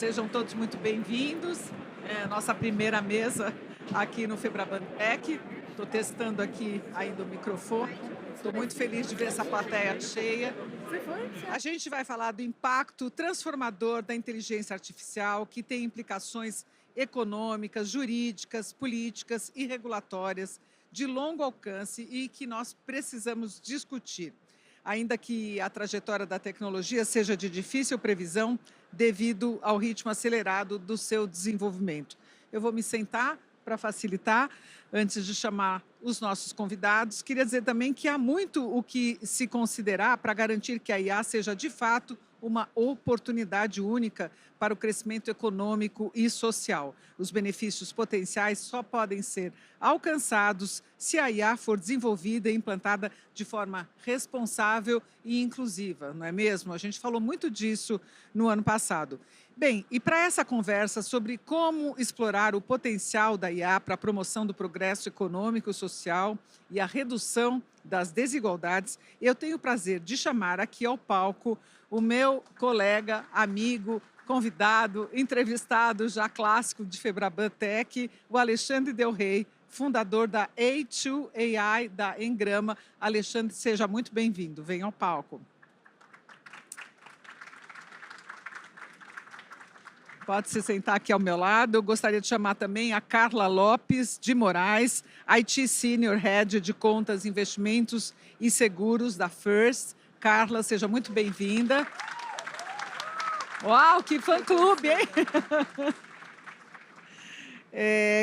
Sejam todos muito bem-vindos. É a nossa primeira mesa aqui no Febrabantec. Estou testando aqui ainda o microfone. Estou muito feliz de ver essa plateia cheia. A gente vai falar do impacto transformador da inteligência artificial, que tem implicações econômicas, jurídicas, políticas e regulatórias de longo alcance e que nós precisamos discutir, ainda que a trajetória da tecnologia seja de difícil previsão devido ao ritmo acelerado do seu desenvolvimento. Eu vou me sentar para facilitar, antes de chamar os nossos convidados. Queria dizer também que há muito o que se considerar para garantir que a IA seja, de fato, uma oportunidade única para o crescimento econômico e social. Os benefícios potenciais só podem ser alcançados se a IA for desenvolvida e implantada de forma responsável e inclusiva, não é mesmo? A gente falou muito disso no ano passado. Bem, e para essa conversa sobre como explorar o potencial da IA para a promoção do progresso econômico e social e a redução das desigualdades, eu tenho o prazer de chamar aqui ao palco o meu colega, amigo, convidado, entrevistado já clássico de Febrabantec, o Alexandre Del Rey, fundador da A2AI da Engrama. Alexandre, seja muito bem-vindo. Venha ao palco. Pode se sentar aqui ao meu lado. Eu gostaria de chamar também a Carla Lopes de Moraes, IT Senior Head de Contas, Investimentos e Seguros da First. Carla, seja muito bem-vinda. Uau, que fã-clube, hein?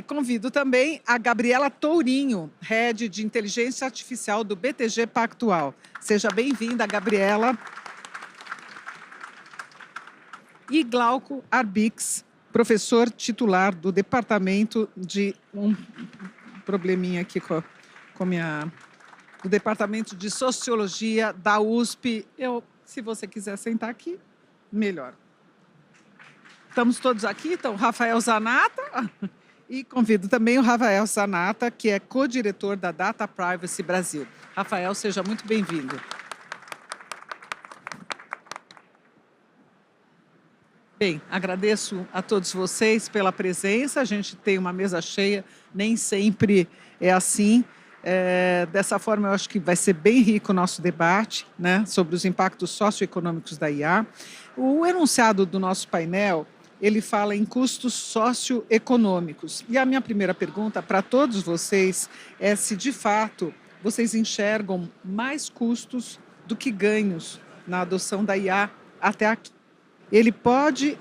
Convido também a Gabriela Tourinho, Head de Inteligência Artificial do BTG Pactual. Seja bem-vinda, Gabriela. E Glauco Arbix, professor titular do Departamento de... Um probleminha aqui do Departamento de Sociologia da USP. Se você quiser sentar aqui, melhor. Estamos todos aqui, então, Rafael Zanata, e convido também o Rafael Zanata, que é co-diretor da Data Privacy Brasil. Rafael, seja muito bem-vindo. Bem, agradeço a todos vocês pela presença. A gente tem uma mesa cheia, nem sempre é assim. Dessa forma, eu acho que vai ser bem rico o nosso debate, né, sobre os impactos socioeconômicos da IA. O enunciado do nosso painel, ele fala em custos socioeconômicos. E a minha primeira pergunta para todos vocês é se, de fato, vocês enxergam mais custos do que ganhos na adoção da IA até aqui.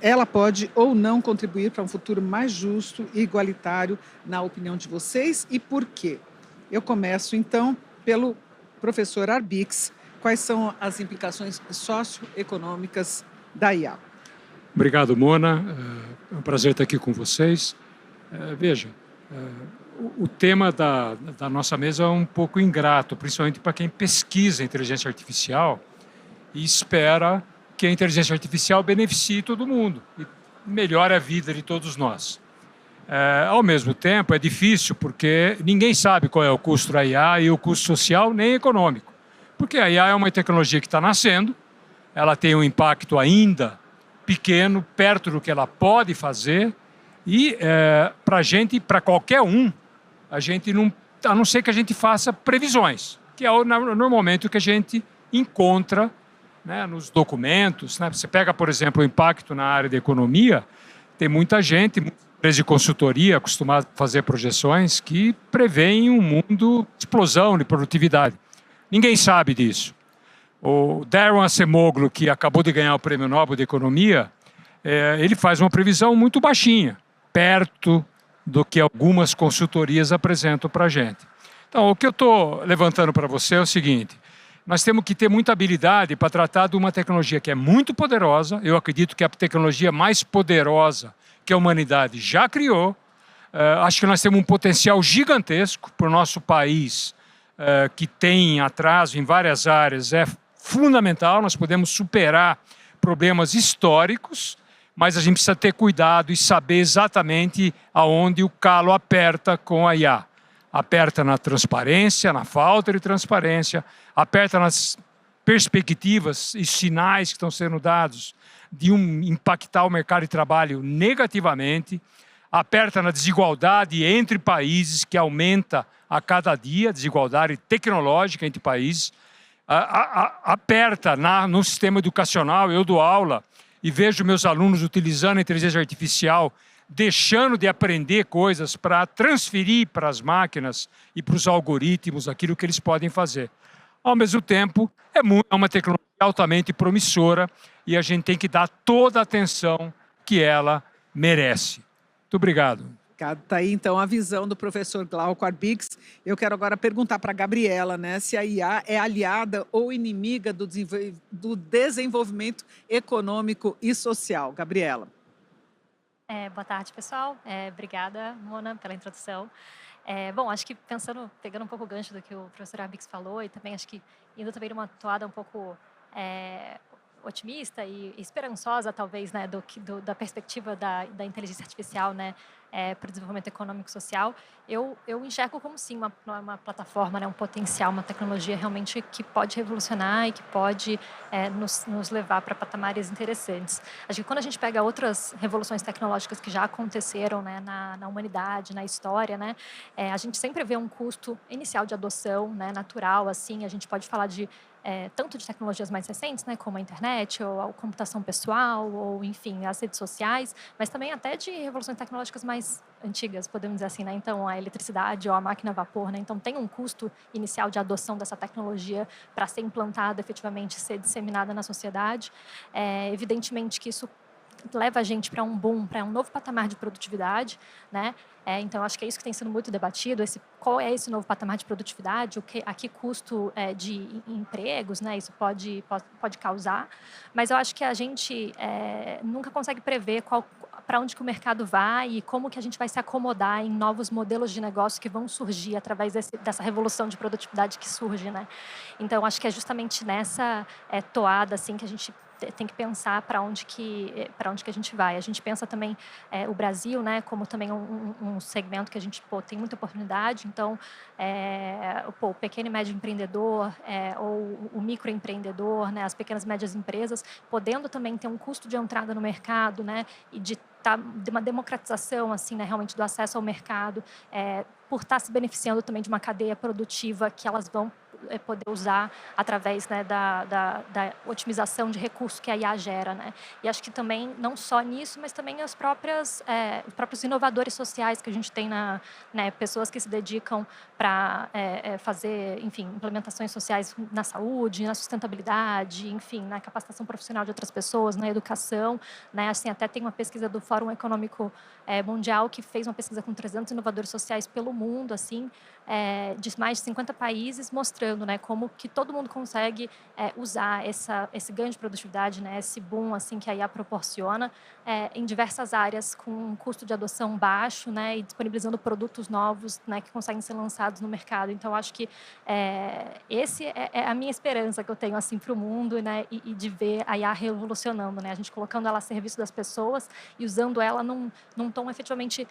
Ela pode ou não contribuir para um futuro mais justo e igualitário, na opinião de vocês, e por quê? Eu começo, então, pelo professor Arbix. Quais são as implicações socioeconômicas da IA? Obrigado, Mona. É um prazer estar aqui com vocês. Veja, o tema da nossa mesa é um pouco ingrato, principalmente para quem pesquisa inteligência artificial e espera que a inteligência artificial beneficie todo mundo e melhore a vida de todos nós. Ao mesmo tempo, é difícil porque ninguém sabe qual é o custo da IA e o custo social nem econômico. Porque a IA é uma tecnologia que está nascendo, ela tem um impacto ainda pequeno, perto do que ela pode fazer, e para a gente, para qualquer um, a não ser que a gente faça previsões, que é normalmente o que a gente encontra, né, nos documentos, né? Você pega, por exemplo, o impacto na área da economia, tem muita gente, empresas de consultoria acostumada a fazer projeções que preveem um mundo de explosão de produtividade. Ninguém sabe disso. O Darren Acemoglu, que acabou de ganhar o Prêmio Nobel de Economia, ele faz uma previsão muito baixinha, perto do que algumas consultorias apresentam para a gente. Então, o que eu estou levantando para você é o seguinte: nós temos que ter muita habilidade para tratar de uma tecnologia que é muito poderosa. Eu acredito que é a tecnologia mais poderosa que a humanidade já criou. Acho que nós temos um potencial gigantesco para o nosso país, que tem atraso em várias áreas. É fundamental, nós podemos superar problemas históricos, mas a gente precisa ter cuidado e saber exatamente aonde o calo aperta com a IA. Aperta na transparência, na falta de transparência, aperta nas perspectivas e sinais que estão sendo dados de impactar o mercado de trabalho negativamente, aperta na desigualdade entre países, que aumenta a cada dia, desigualdade tecnológica entre países, aperta no sistema educacional. Eu dou aula e vejo meus alunos utilizando a inteligência artificial, deixando de aprender coisas para transferir para as máquinas e para os algoritmos aquilo que eles podem fazer. Ao mesmo tempo, é uma tecnologia altamente promissora e a gente tem que dar toda a atenção que ela merece. Muito obrigado. Está aí, então, a visão do professor Glauco Arbix. Eu quero agora perguntar para a Gabriela, né, se a IA é aliada ou inimiga do desenvolvimento econômico e social. Gabriela. Boa tarde, pessoal. Obrigada, Mona, pela introdução. Bom, acho que pegando um pouco o gancho do que o professor Arbix falou, e também acho que indo também numa toada um pouco otimista e esperançosa, talvez, né, da perspectiva da inteligência artificial, né, para o desenvolvimento econômico e social, eu enxergo como, sim, uma plataforma, né, um potencial, uma tecnologia realmente que pode revolucionar e que pode nos levar para patamares interessantes. Acho que quando a gente pega outras revoluções tecnológicas que já aconteceram, né, na humanidade, na história, né, a gente sempre vê um custo inicial de adoção, né, natural, assim, a gente pode falar de tanto de tecnologias mais recentes, né, como a internet, ou a computação pessoal, ou, enfim, as redes sociais, mas também até de revoluções tecnológicas mais antigas, podemos dizer assim, né? Então, a eletricidade ou a máquina a vapor, né? Então, tem um custo inicial de adoção dessa tecnologia para ser implantada, efetivamente, ser disseminada na sociedade. Evidentemente que isso leva a gente para um boom, para um novo patamar de produtividade, né? Então, acho que é isso que tem sido muito debatido, qual é esse novo patamar de produtividade, a que custo de empregos, né, isso pode causar, mas eu acho que a gente nunca consegue prever para onde que o mercado vai e como que a gente vai se acomodar em novos modelos de negócio que vão surgir através dessa revolução de produtividade que surge, né? Então, acho que é justamente nessa toada, assim, que a gente tem que pensar para onde que a gente vai. A gente pensa também o Brasil, né, como também um segmento que a gente tem muita oportunidade. Então, o pequeno e médio empreendedor ou o microempreendedor, né, as pequenas e médias empresas, podendo também ter um custo de entrada no mercado, né, e de uma democratização, assim, né, realmente do acesso ao mercado, por estar se beneficiando também de uma cadeia produtiva que elas vão poder usar através, né, da otimização de recursos que a IA gera, né? E acho que também, não só nisso, mas também os próprios inovadores sociais que a gente tem, né, pessoas que se dedicam para fazer, enfim, implementações sociais na saúde, na sustentabilidade, enfim, na capacitação profissional de outras pessoas, na educação, né? Assim, até tem uma pesquisa do Fórum Econômico Mundial que fez uma pesquisa com 300 inovadores sociais pelo mundo, assim, de mais de 50 países, mostrando, né, como que todo mundo consegue usar esse ganho de produtividade, né, esse boom, assim, que a IA proporciona em diversas áreas com um custo de adoção baixo, né, e disponibilizando produtos novos, né, que conseguem ser lançados no mercado. Então, acho que esse é a minha esperança que eu tenho, assim, para o mundo, né, e de ver a IA revolucionando, né, a gente colocando ela a serviço das pessoas e usando ela num tom efetivamente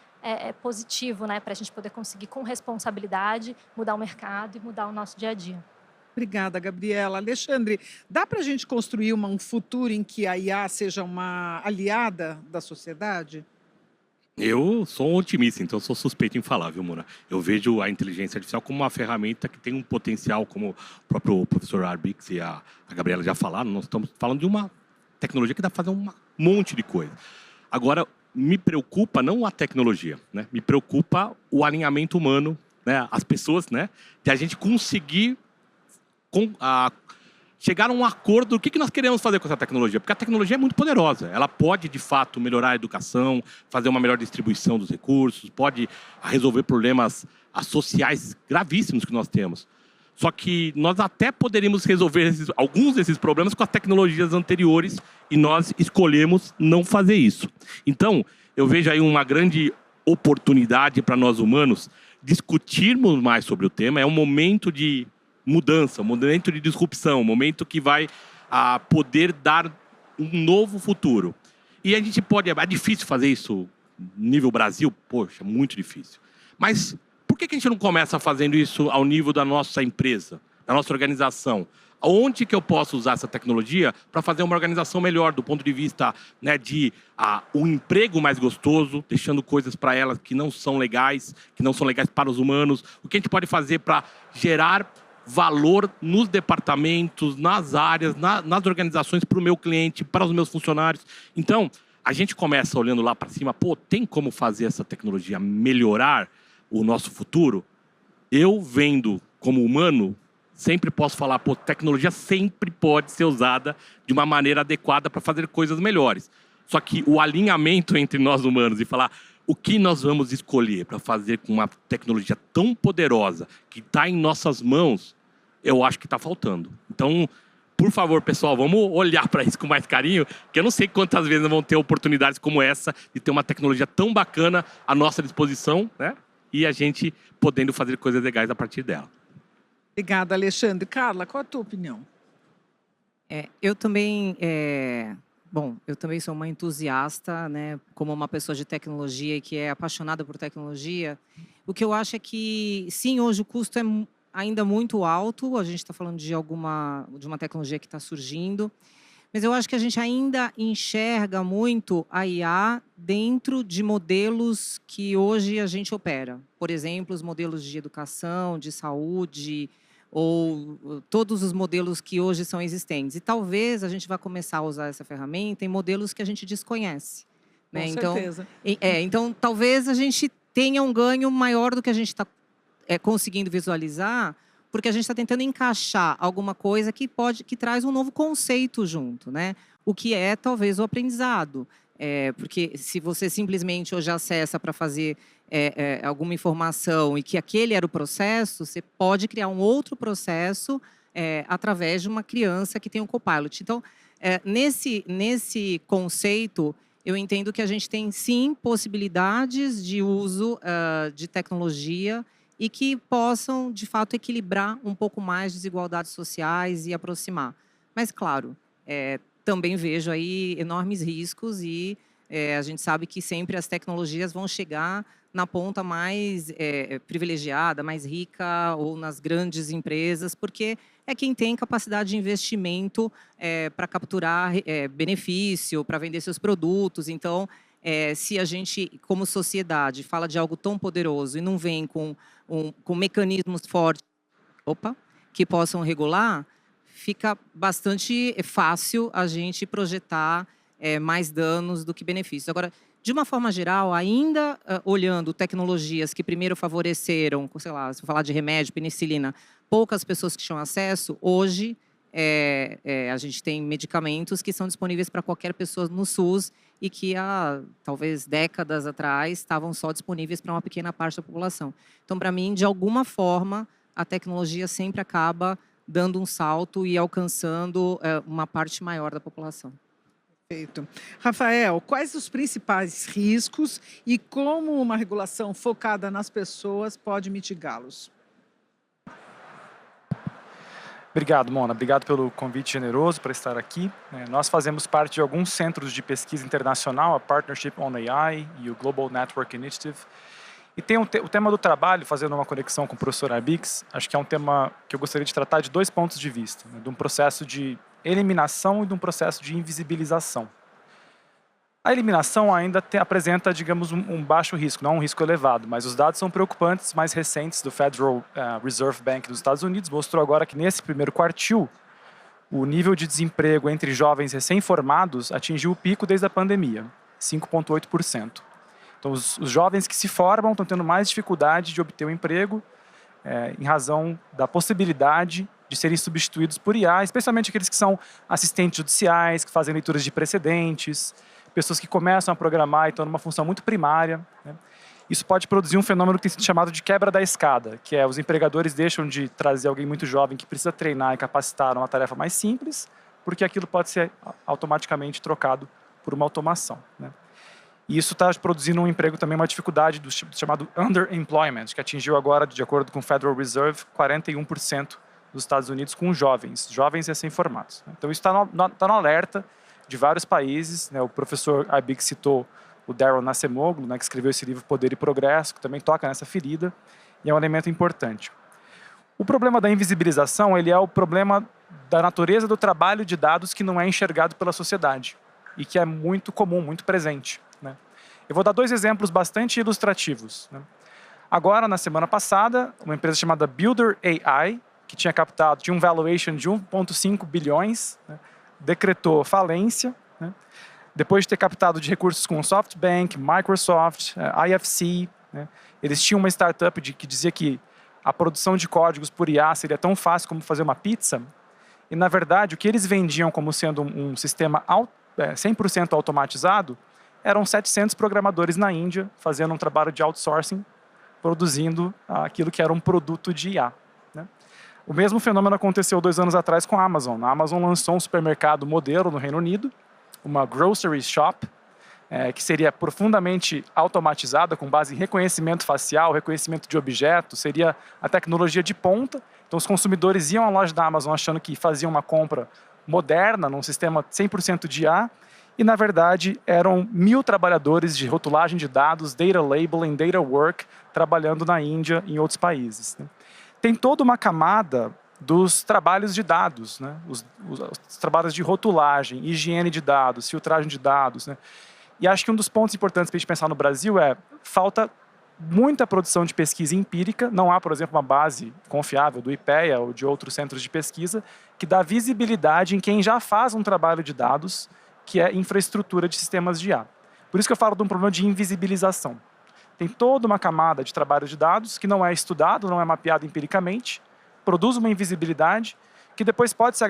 positivo, né, para a gente poder conseguir, com responsabilidade, mudar o mercado e mudar o nosso dia a dia. Obrigada, Gabriela. Alexandre, dá para a gente construir um futuro em que a IA seja uma aliada da sociedade? Eu sou um otimista, então eu sou suspeito em falar, viu, Mona? Eu vejo a inteligência artificial como uma ferramenta que tem um potencial, como o próprio professor Arbix e a Gabriela já falaram, nós estamos falando de uma tecnologia que dá para fazer um monte de coisa. Agora, me preocupa não a tecnologia, né? Me preocupa o alinhamento humano, né? As pessoas, né? De a gente conseguir chegar a um acordo do que nós queremos fazer com essa tecnologia. Porque a tecnologia é muito poderosa. Ela pode, de fato, melhorar a educação, fazer uma melhor distribuição dos recursos, pode resolver problemas sociais gravíssimos que nós temos. Só que nós até poderíamos resolver alguns desses problemas com as tecnologias anteriores e nós escolhemos não fazer isso. Então, eu vejo aí uma grande oportunidade para nós humanos discutirmos mais sobre o tema. É um momento de mudança, um momento de disrupção, um momento que vai poder dar um novo futuro. E a gente pode... É difícil fazer isso nível Brasil? Poxa, muito difícil. Mas por que a gente não começa fazendo isso ao nível da nossa empresa? na nossa organização. Onde que eu posso usar essa tecnologia para fazer uma organização melhor do ponto de vista, né, de um emprego mais gostoso, deixando coisas para elas que não são legais para os humanos. O que a gente pode fazer para gerar valor nos departamentos, nas áreas, nas organizações, para o meu cliente, para os meus funcionários. Então, a gente começa olhando lá para cima, pô, tem como fazer essa tecnologia melhorar o nosso futuro? Eu, vendo como humano, sempre posso falar, pô, tecnologia sempre pode ser usada de uma maneira adequada para fazer coisas melhores. Só que o alinhamento entre nós humanos e falar o que nós vamos escolher para fazer com uma tecnologia tão poderosa que está em nossas mãos, eu acho que está faltando. Então, por favor, pessoal, vamos olhar para isso com mais carinho, que eu não sei quantas vezes vão ter oportunidades como essa de ter uma tecnologia tão bacana à nossa disposição, né? E a gente podendo fazer coisas legais a partir dela. Obrigada, Alexandre. Carla, qual a tua opinião? Eu também, eu também sou uma entusiasta, né, como uma pessoa de tecnologia e que é apaixonada por tecnologia. O que eu acho é que, sim, hoje o custo é ainda muito alto. A gente está falando de uma tecnologia que está surgindo, mas eu acho que a gente ainda enxerga muito a IA dentro de modelos que hoje a gente opera. Por exemplo, os modelos de educação, de saúde, ou todos os modelos que hoje são existentes. E talvez a gente vá começar a usar essa ferramenta em modelos que a gente desconhece, né? Com certeza. Então, talvez a gente tenha um ganho maior do que a gente está conseguindo visualizar, porque a gente está tentando encaixar alguma coisa que traz um novo conceito junto, né? O que é talvez o aprendizado. Porque se você simplesmente hoje acessa para fazer alguma informação e que aquele era o processo, você pode criar um outro processo através de uma criança que tem um copilot. Então, nesse conceito, eu entendo que a gente tem, sim, possibilidades de uso de tecnologia e que possam, de fato, equilibrar um pouco mais desigualdades sociais e aproximar. Mas, claro, também vejo aí enormes riscos e a gente sabe que sempre as tecnologias vão chegar na ponta mais privilegiada, mais rica ou nas grandes empresas, porque é quem tem capacidade de investimento para capturar benefício, para vender seus produtos. Então, se a gente, como sociedade, fala de algo tão poderoso e não vem com mecanismos fortes que possam regular, fica bastante fácil a gente projetar mais danos do que benefícios. Agora, de uma forma geral, ainda olhando tecnologias que primeiro favoreceram, sei lá, se eu falar de remédio, penicilina, poucas pessoas que tinham acesso, hoje a gente tem medicamentos que são disponíveis para qualquer pessoa no SUS e que há, talvez, décadas atrás, estavam só disponíveis para uma pequena parte da população. Então, para mim, de alguma forma, a tecnologia sempre acaba dando um salto e alcançando uma parte maior da população. Perfeito. Rafael, quais os principais riscos e como uma regulação focada nas pessoas pode mitigá-los? Obrigado, Mona. Obrigado pelo convite generoso para estar aqui. Nós fazemos parte de alguns centros de pesquisa internacional, a Partnership on AI e o Global Network Initiative. E tem o tema do trabalho, fazendo uma conexão com o professor Abix, acho que é um tema que eu gostaria de tratar de dois pontos de vista, né? De um processo de eliminação e de um processo de invisibilização. A eliminação ainda apresenta, digamos, um baixo risco, não um risco elevado, mas os dados são preocupantes. Mais recentes do Federal Reserve Bank dos Estados Unidos mostrou agora que nesse primeiro quartil o nível de desemprego entre jovens recém-formados atingiu o pico desde a pandemia, 5,8%. Então, os jovens que se formam estão tendo mais dificuldade de obter um emprego em razão da possibilidade de serem substituídos por IA, especialmente aqueles que são assistentes judiciais, que fazem leituras de precedentes, pessoas que começam a programar e estão numa função muito primária, né? Isso pode produzir um fenômeno que tem sido chamado de quebra da escada, que é os empregadores deixam de trazer alguém muito jovem que precisa treinar e capacitar numa tarefa mais simples, porque aquilo pode ser automaticamente trocado por uma automação, né? E isso está produzindo um emprego também, uma dificuldade do chamado underemployment, que atingiu agora, de acordo com o Federal Reserve, 41% dos Estados Unidos com jovens recém-formados. Então isso está no alerta de vários países, né? O professor Abix citou o Daryl Nassemoglu, né, que escreveu esse livro Poder e Progresso, que também toca nessa ferida, e é um elemento importante. O problema da invisibilização, ele é o problema da natureza do trabalho de dados que não é enxergado pela sociedade e que é muito comum, muito presente, né? Eu vou dar 2 exemplos bastante ilustrativos, né? Agora, na semana passada, uma empresa chamada Builder AI, que tinha um valuation de 1,5 bilhões, né, decretou falência, né, depois de ter captado de recursos com SoftBank, Microsoft, IFC, né. Eles tinham uma startup que dizia que a produção de códigos por IA seria tão fácil como fazer uma pizza, e, na verdade, o que eles vendiam como sendo um sistema 100% automatizado eram 700 programadores na Índia fazendo um trabalho de outsourcing, produzindo aquilo que era um produto de IA, né? O mesmo fenômeno aconteceu 2 anos atrás com a Amazon. A Amazon lançou um supermercado modelo no Reino Unido, uma grocery shop, que seria profundamente automatizada, com base em reconhecimento facial, reconhecimento de objetos, seria a tecnologia de ponta. Então, os consumidores iam à loja da Amazon achando que faziam uma compra moderna, num sistema 100% de IA, e, na verdade, eram 1.000 trabalhadores de rotulagem de dados, data labeling, data work, trabalhando na Índia e em outros países, né? Tem toda uma camada dos trabalhos de dados, né? Os trabalhos de rotulagem, higiene de dados, filtragem de dados, né? E acho que um dos pontos importantes para a gente pensar no Brasil é falta muita produção de pesquisa empírica. Não há, por exemplo, uma base confiável do IPEA ou de outros centros de pesquisa que dá visibilidade em quem já faz um trabalho de dados, que é infraestrutura de sistemas de IA. Por isso que eu falo de um problema de invisibilização. Tem toda uma camada de trabalho de dados que não é estudado, não é mapeado empiricamente, produz uma invisibilidade que depois pode se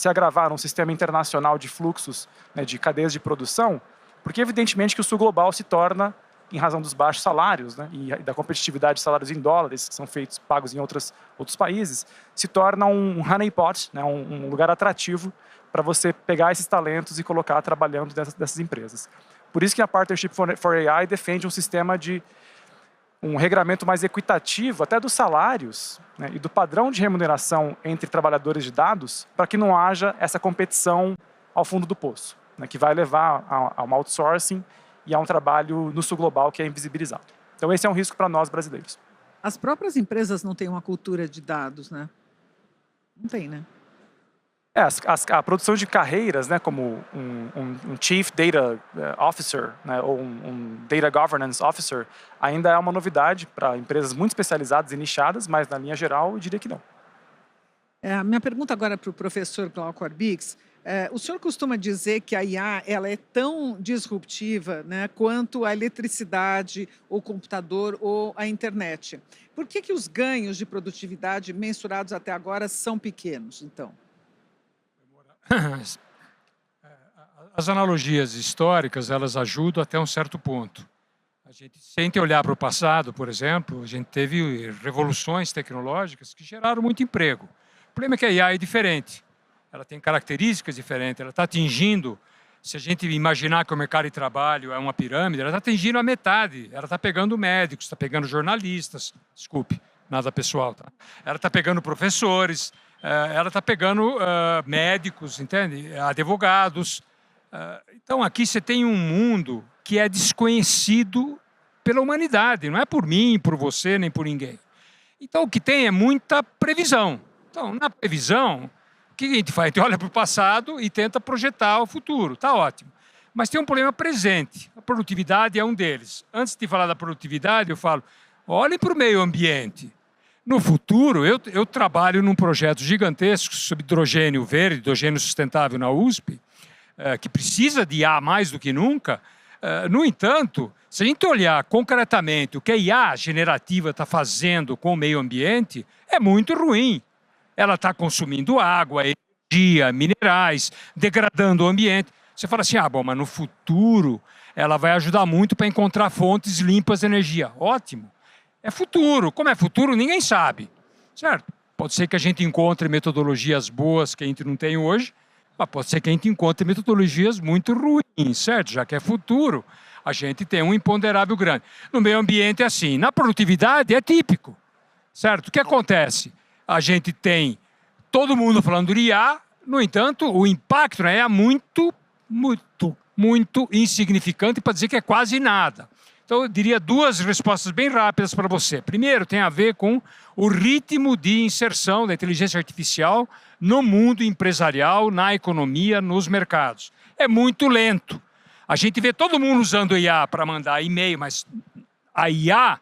agravar num sistema internacional de fluxos, né, de cadeias de produção, porque evidentemente que o sul global se torna, em razão dos baixos salários, né, e da competitividade de salários em dólares, que são pagos em outros países, se torna um honeypot, né, um lugar atrativo para você pegar esses talentos e colocar trabalhando dessas empresas. Por isso que a Partnership for AI defende um sistema de um regramento mais equitativo, até dos salários, né, e do padrão de remuneração entre trabalhadores de dados, para que não haja essa competição ao fundo do poço, né, que vai levar a um outsourcing e a um trabalho no sul global que é invisibilizado. Então esse é um risco para nós brasileiros. As próprias empresas não têm uma cultura de dados, né? Não tem, né? A produção de carreiras, né, como um Chief Data Officer, né, ou um Data Governance Officer, ainda é uma novidade para empresas muito especializadas e nichadas, mas na linha geral eu diria que não. A minha pergunta agora para o professor Glauco Arbix. O senhor costuma dizer que a IA ela é tão disruptiva, né, quanto a eletricidade, o computador ou a internet. Por que os ganhos de produtividade mensurados até agora são pequenos, então? As analogias históricas, elas ajudam até um certo ponto. A gente, sem olhar para o passado, por exemplo, a gente teve revoluções tecnológicas que geraram muito emprego. O problema é que a IA é diferente. Ela tem características diferentes, ela está atingindo, se a gente imaginar que o mercado de trabalho é uma pirâmide, ela está atingindo a metade. Ela está pegando médicos, está pegando jornalistas, desculpe, nada pessoal, tá? Ela está pegando professores, ela está pegando médicos, entende? Advogados. Então, aqui você tem um mundo que é desconhecido pela humanidade. Não é por mim, por você, nem por ninguém. Então, o que tem é muita previsão. Então, na previsão, o que a gente faz? A gente olha para o passado e tenta projetar o futuro. Está ótimo. Mas tem um problema presente. A produtividade é um deles. Antes de falar da produtividade, eu falo, olhem para o meio ambiente. No futuro, eu trabalho num projeto gigantesco sobre hidrogênio verde, hidrogênio sustentável na USP, que precisa de IA mais do que nunca. No entanto, se a gente olhar concretamente o que a IA generativa está fazendo com o meio ambiente, é muito ruim. Ela está consumindo água, energia, minerais, degradando o ambiente. Você fala assim, bom, mas no futuro ela vai ajudar muito para encontrar fontes limpas de energia. Ótimo. É futuro. Como é futuro, ninguém sabe, certo? Pode ser que a gente encontre metodologias boas que a gente não tem hoje, mas pode ser que a gente encontre metodologias muito ruins, certo? Já que é futuro, a gente tem um imponderável grande. No meio ambiente é assim. Na produtividade é típico, certo? O que acontece? A gente tem todo mundo falando de IA, no entanto, o impacto na IA é muito insignificante, para dizer que é quase nada. Então, eu diria duas respostas bem rápidas para você. Primeiro, tem a ver com o ritmo de inserção da inteligência artificial no mundo empresarial, na economia, nos mercados. É muito lento. A gente vê todo mundo usando IA para mandar e-mail, mas a IA,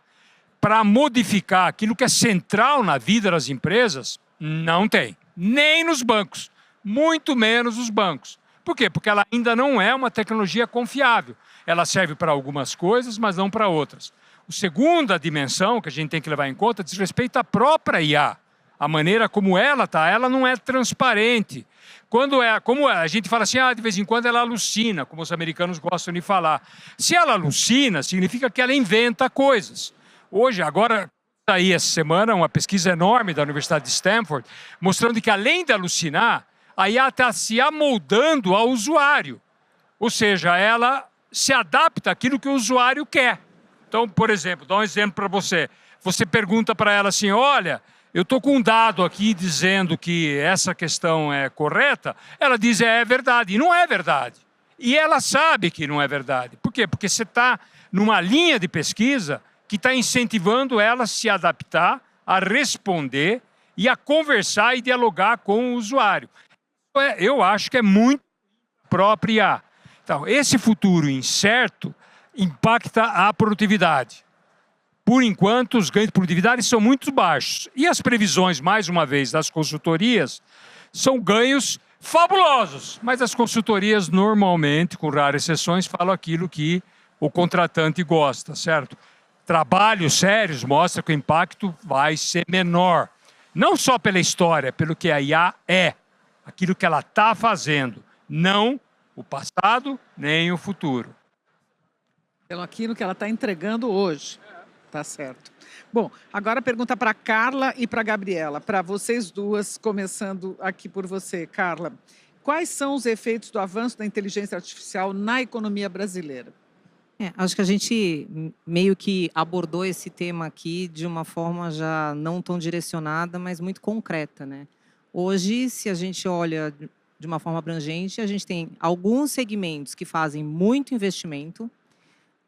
para modificar aquilo que é central na vida das empresas, não tem. Nem nos bancos, muito menos os bancos. Por quê? Porque ela ainda não é uma tecnologia confiável. Ela serve para algumas coisas, mas não para outras. A segunda dimensão que a gente tem que levar em conta diz respeito à própria IA. A maneira como ela está, ela não é transparente. Como a gente fala assim, de vez em quando ela alucina, como os americanos gostam de falar. Se ela alucina, significa que ela inventa coisas. Hoje, agora, aí essa semana, uma pesquisa enorme da Universidade de Stanford, mostrando que além de alucinar, a IA está se amoldando ao usuário. Ou seja, ela se adapta àquilo que o usuário quer. Então, por exemplo, dá um exemplo para você. Você pergunta para ela assim, olha, eu estou com um dado aqui dizendo que essa questão é correta. Ela diz, é verdade. E não é verdade. E ela sabe que não é verdade. Por quê? Porque você está numa linha de pesquisa que está incentivando ela a se adaptar, a responder e a conversar e dialogar com o usuário. Eu acho que é muito própria. Então, esse futuro incerto impacta a produtividade. Por enquanto, os ganhos de produtividade são muito baixos. E as previsões, mais uma vez, das consultorias, são ganhos fabulosos. Mas as consultorias, normalmente, com raras exceções, falam aquilo que o contratante gosta, certo? Trabalhos sérios mostram que o impacto vai ser menor. Não só pela história, pelo que a IA é. Aquilo que ela está fazendo, não o passado nem o futuro. Pelo aquilo que ela está entregando hoje. Tá certo. Bom, agora pergunta para a Carla e para a Gabriela, para vocês duas, começando aqui por você, Carla. Quais são os efeitos do avanço da inteligência artificial na economia brasileira? Acho que a gente meio que abordou esse tema aqui de uma forma já não tão direcionada, mas muito concreta, né? Hoje, se a gente olha de uma forma abrangente, a gente tem alguns segmentos que fazem muito investimento,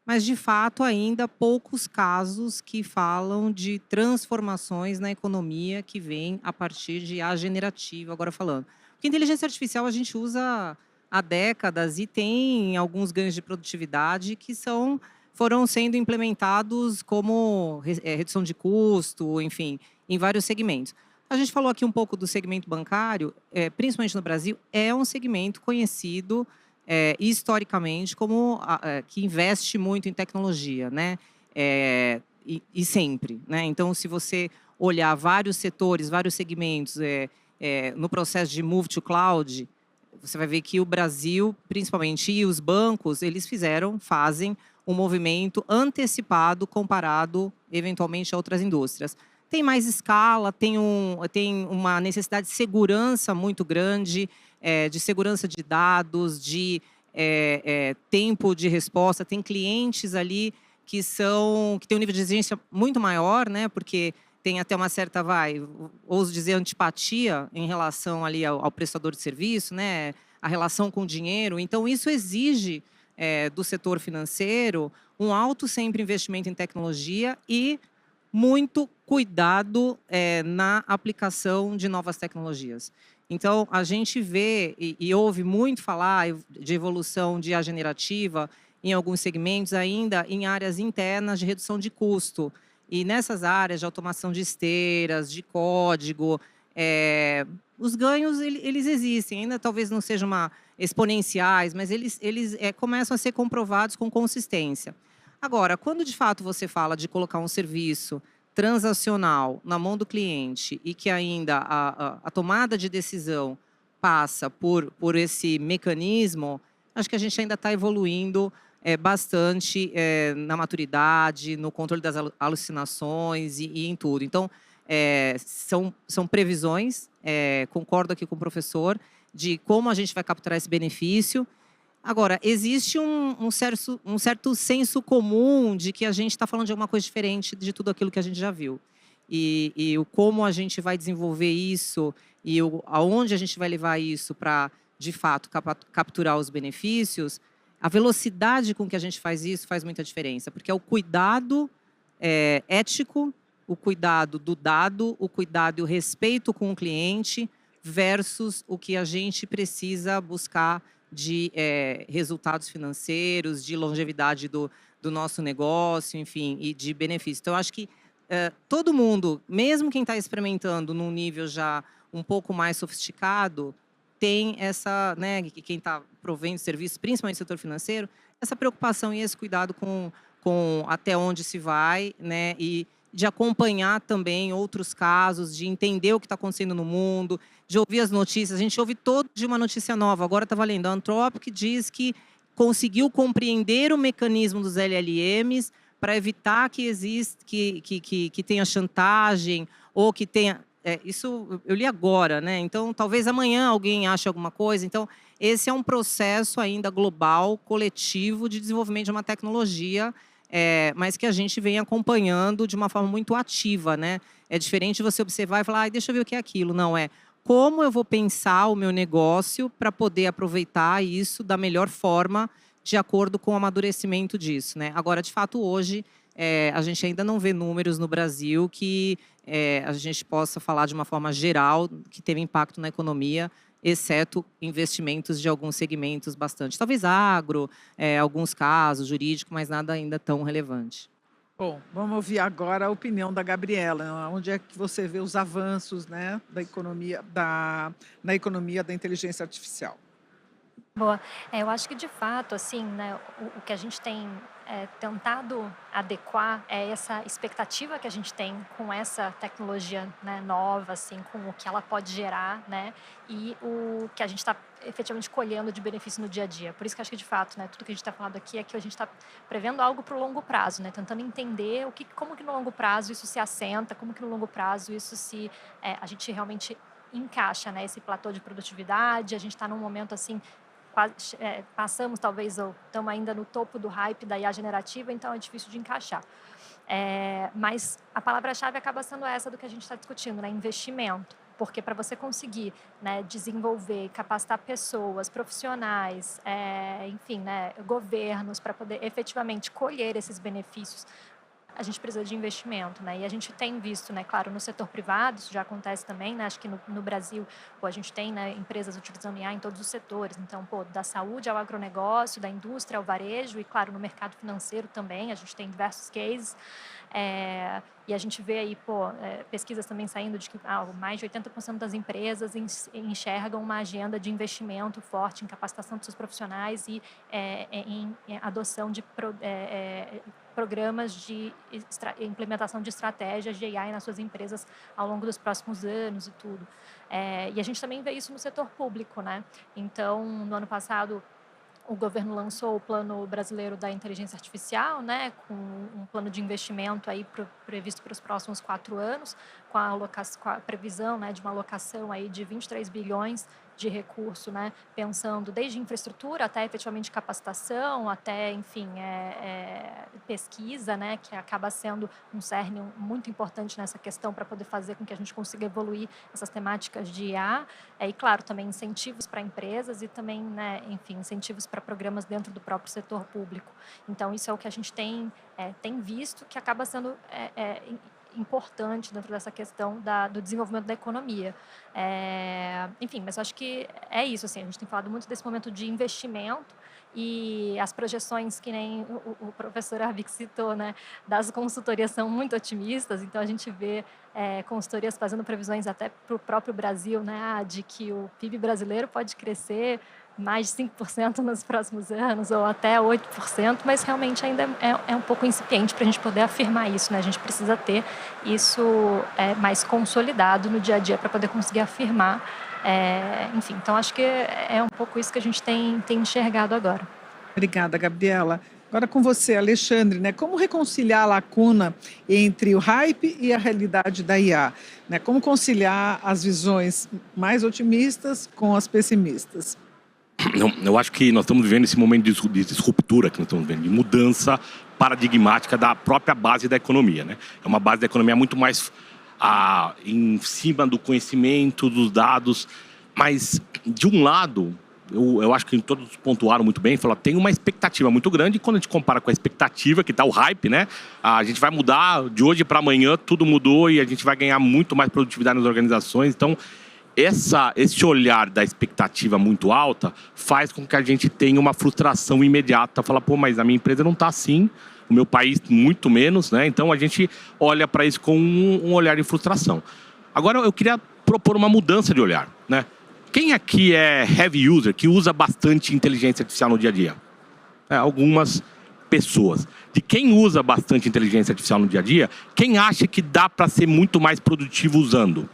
mas, de fato, ainda poucos casos que falam de transformações na economia que vem a partir de IA generativa, agora falando. Porque inteligência artificial a gente usa há décadas e tem alguns ganhos de produtividade que foram sendo implementados como redução de custo, enfim, em vários segmentos. A gente falou aqui um pouco do segmento bancário, principalmente no Brasil, é um segmento conhecido historicamente como que investe muito em tecnologia, né? E sempre, né? Então, se você olhar vários setores, vários segmentos no processo de move to cloud, você vai ver que o Brasil, principalmente, e os bancos, eles fazem um movimento antecipado comparado, eventualmente, a outras indústrias. Tem mais escala, tem uma necessidade de segurança muito grande, de segurança de dados, de tempo de resposta. Tem clientes ali que têm um nível de exigência muito maior, né? Porque tem até uma certa, ouso dizer, antipatia em relação ali ao prestador de serviço, né? A relação com o dinheiro. Então, isso exige do setor financeiro um alto sempre investimento em tecnologia e muito cuidado na aplicação de novas tecnologias. Então, a gente vê e ouve muito falar de evolução de IA generativa em alguns segmentos, ainda em áreas internas de redução de custo. E nessas áreas de automação de esteiras, de código, os ganhos eles existem, ainda talvez não sejam exponenciais, mas eles começam a ser comprovados com consistência. Agora, quando de fato você fala de colocar um serviço transacional na mão do cliente e que ainda a tomada de decisão passa por esse mecanismo, acho que a gente ainda está evoluindo bastante na maturidade, no controle das alucinações e em tudo. Então, são previsões, concordo aqui com o professor, de como a gente vai capturar esse benefício. Agora, existe um certo senso comum de que a gente está falando de alguma coisa diferente de tudo aquilo que a gente já viu. E como a gente vai desenvolver isso e aonde a gente vai levar isso para, de fato, capturar os benefícios, a velocidade com que a gente faz isso faz muita diferença, porque é o cuidado ético, o cuidado do dado, o cuidado e o respeito com o cliente versus o que a gente precisa buscar de resultados financeiros, de longevidade do nosso negócio, enfim, e de benefício. Então, eu acho que todo mundo, mesmo quem está experimentando num nível já um pouco mais sofisticado, tem essa, né, quem está provendo serviços, principalmente no setor financeiro, essa preocupação e esse cuidado com até onde se vai, né, e de acompanhar também outros casos, de entender o que está acontecendo no mundo, de ouvir as notícias. A gente ouve todo dia uma notícia nova. Agora estava lendo, a Anthropic diz que conseguiu compreender o mecanismo dos LLMs para evitar que tenha chantagem ou que tenha... isso eu li agora, né? Então, talvez amanhã alguém ache alguma coisa. Então, esse é um processo ainda global, coletivo, de desenvolvimento de uma tecnologia, mas que a gente vem acompanhando de uma forma muito ativa, né? É diferente de você observar e falar, deixa eu ver o que é aquilo. Não, como eu vou pensar o meu negócio para poder aproveitar isso da melhor forma, de acordo com o amadurecimento disso, né? Agora, de fato, hoje, a gente ainda não vê números no Brasil que a gente possa falar de uma forma geral que teve impacto na economia, exceto investimentos de alguns segmentos bastante. Talvez agro, alguns casos, jurídico, mas nada ainda tão relevante. Bom, vamos ouvir agora a opinião da Gabriela. Onde é que você vê os avanços, né, na economia da inteligência artificial? Boa. Eu acho que, de fato, assim, né, o que a gente tem tentado adequar é essa expectativa que a gente tem com essa tecnologia, né, nova, assim, com o que ela pode gerar, né, e o que a gente está efetivamente colhendo de benefício no dia a dia. Por isso que eu acho que, de fato, né, tudo que a gente está falando aqui é que a gente está prevendo algo para o longo prazo, né, tentando entender como que no longo prazo isso se assenta, como que no longo prazo isso a gente realmente encaixa, né, esse platô de produtividade. A gente está num momento, assim, passamos talvez, ou estamos ainda no topo do hype da IA generativa, então é difícil de encaixar. Mas a palavra-chave acaba sendo essa do que a gente está discutindo, né? Investimento. Porque para você conseguir, né, desenvolver, capacitar pessoas, profissionais, enfim, né, governos, para poder efetivamente colher esses benefícios, a gente precisa de investimento, né? E a gente tem visto, né, claro, no setor privado, isso já acontece também, né? Acho que no Brasil, a gente tem, né, empresas utilizando IA em todos os setores. Então, da saúde ao agronegócio, da indústria ao varejo e, claro, no mercado financeiro também, a gente tem diversos cases. E a gente vê aí, pesquisas também saindo de que mais de 80% das empresas enxergam uma agenda de investimento forte em capacitação dos seus profissionais e em adoção de programas de implementação de estratégias de AI nas suas empresas ao longo dos próximos anos e tudo. E a gente também vê isso no setor público, né? Então, no ano passado, o governo lançou o Plano Brasileiro da Inteligência Artificial, né, com um plano de investimento aí previsto para os próximos 4 anos, com a previsão, né, de uma alocação aí de 23 bilhões de recurso, né, pensando desde infraestrutura até efetivamente capacitação, até, enfim, pesquisa, né, que acaba sendo um cerne muito importante nessa questão para poder fazer com que a gente consiga evoluir essas temáticas de IA. E, claro, também incentivos para empresas e também, né, enfim, incentivos para programas dentro do próprio setor público. Então, isso é o que a gente tem visto, que acaba sendo importante dentro dessa questão do desenvolvimento da economia. Enfim, mas eu acho que é isso, assim, a gente tem falado muito desse momento de investimento e as projeções, que nem o professor Arvik citou, né, das consultorias são muito otimistas, então a gente vê consultorias fazendo previsões até para o próprio Brasil, né, de que o PIB brasileiro pode crescer mais de 5% nos próximos anos, ou até 8%, mas realmente ainda é um pouco incipiente para a gente poder afirmar isso, né? A gente precisa ter isso mais consolidado no dia a dia para poder conseguir afirmar. Enfim, então acho que é um pouco isso que a gente tem enxergado agora. Obrigada, Gabriela. Agora com você, Alexandre, né? Como reconciliar a lacuna entre o hype e a realidade da IA? Né? Como conciliar as visões mais otimistas com as pessimistas? Eu acho que nós estamos vivendo esse momento de disruptura, que nós estamos vendo, de mudança paradigmática da própria base da economia, né? É uma base da economia muito mais em cima do conhecimento, dos dados, mas, de um lado, eu acho que todos pontuaram muito bem, falaram, tem uma expectativa muito grande, e quando a gente compara com a expectativa, que está o hype, né? A gente vai mudar de hoje para amanhã, tudo mudou e a gente vai ganhar muito mais produtividade nas organizações. Então, esse olhar da expectativa muito alta faz com que a gente tenha uma frustração imediata. Falar, pô, mas a minha empresa não está assim, o meu país muito menos, né? Então, a gente olha para isso com um olhar de frustração. Agora, eu queria propor uma mudança de olhar, né? Quem aqui é heavy user, que usa bastante inteligência artificial no dia a dia? Algumas pessoas. De quem usa bastante inteligência artificial no dia a dia, quem acha que dá para ser muito mais produtivo usando?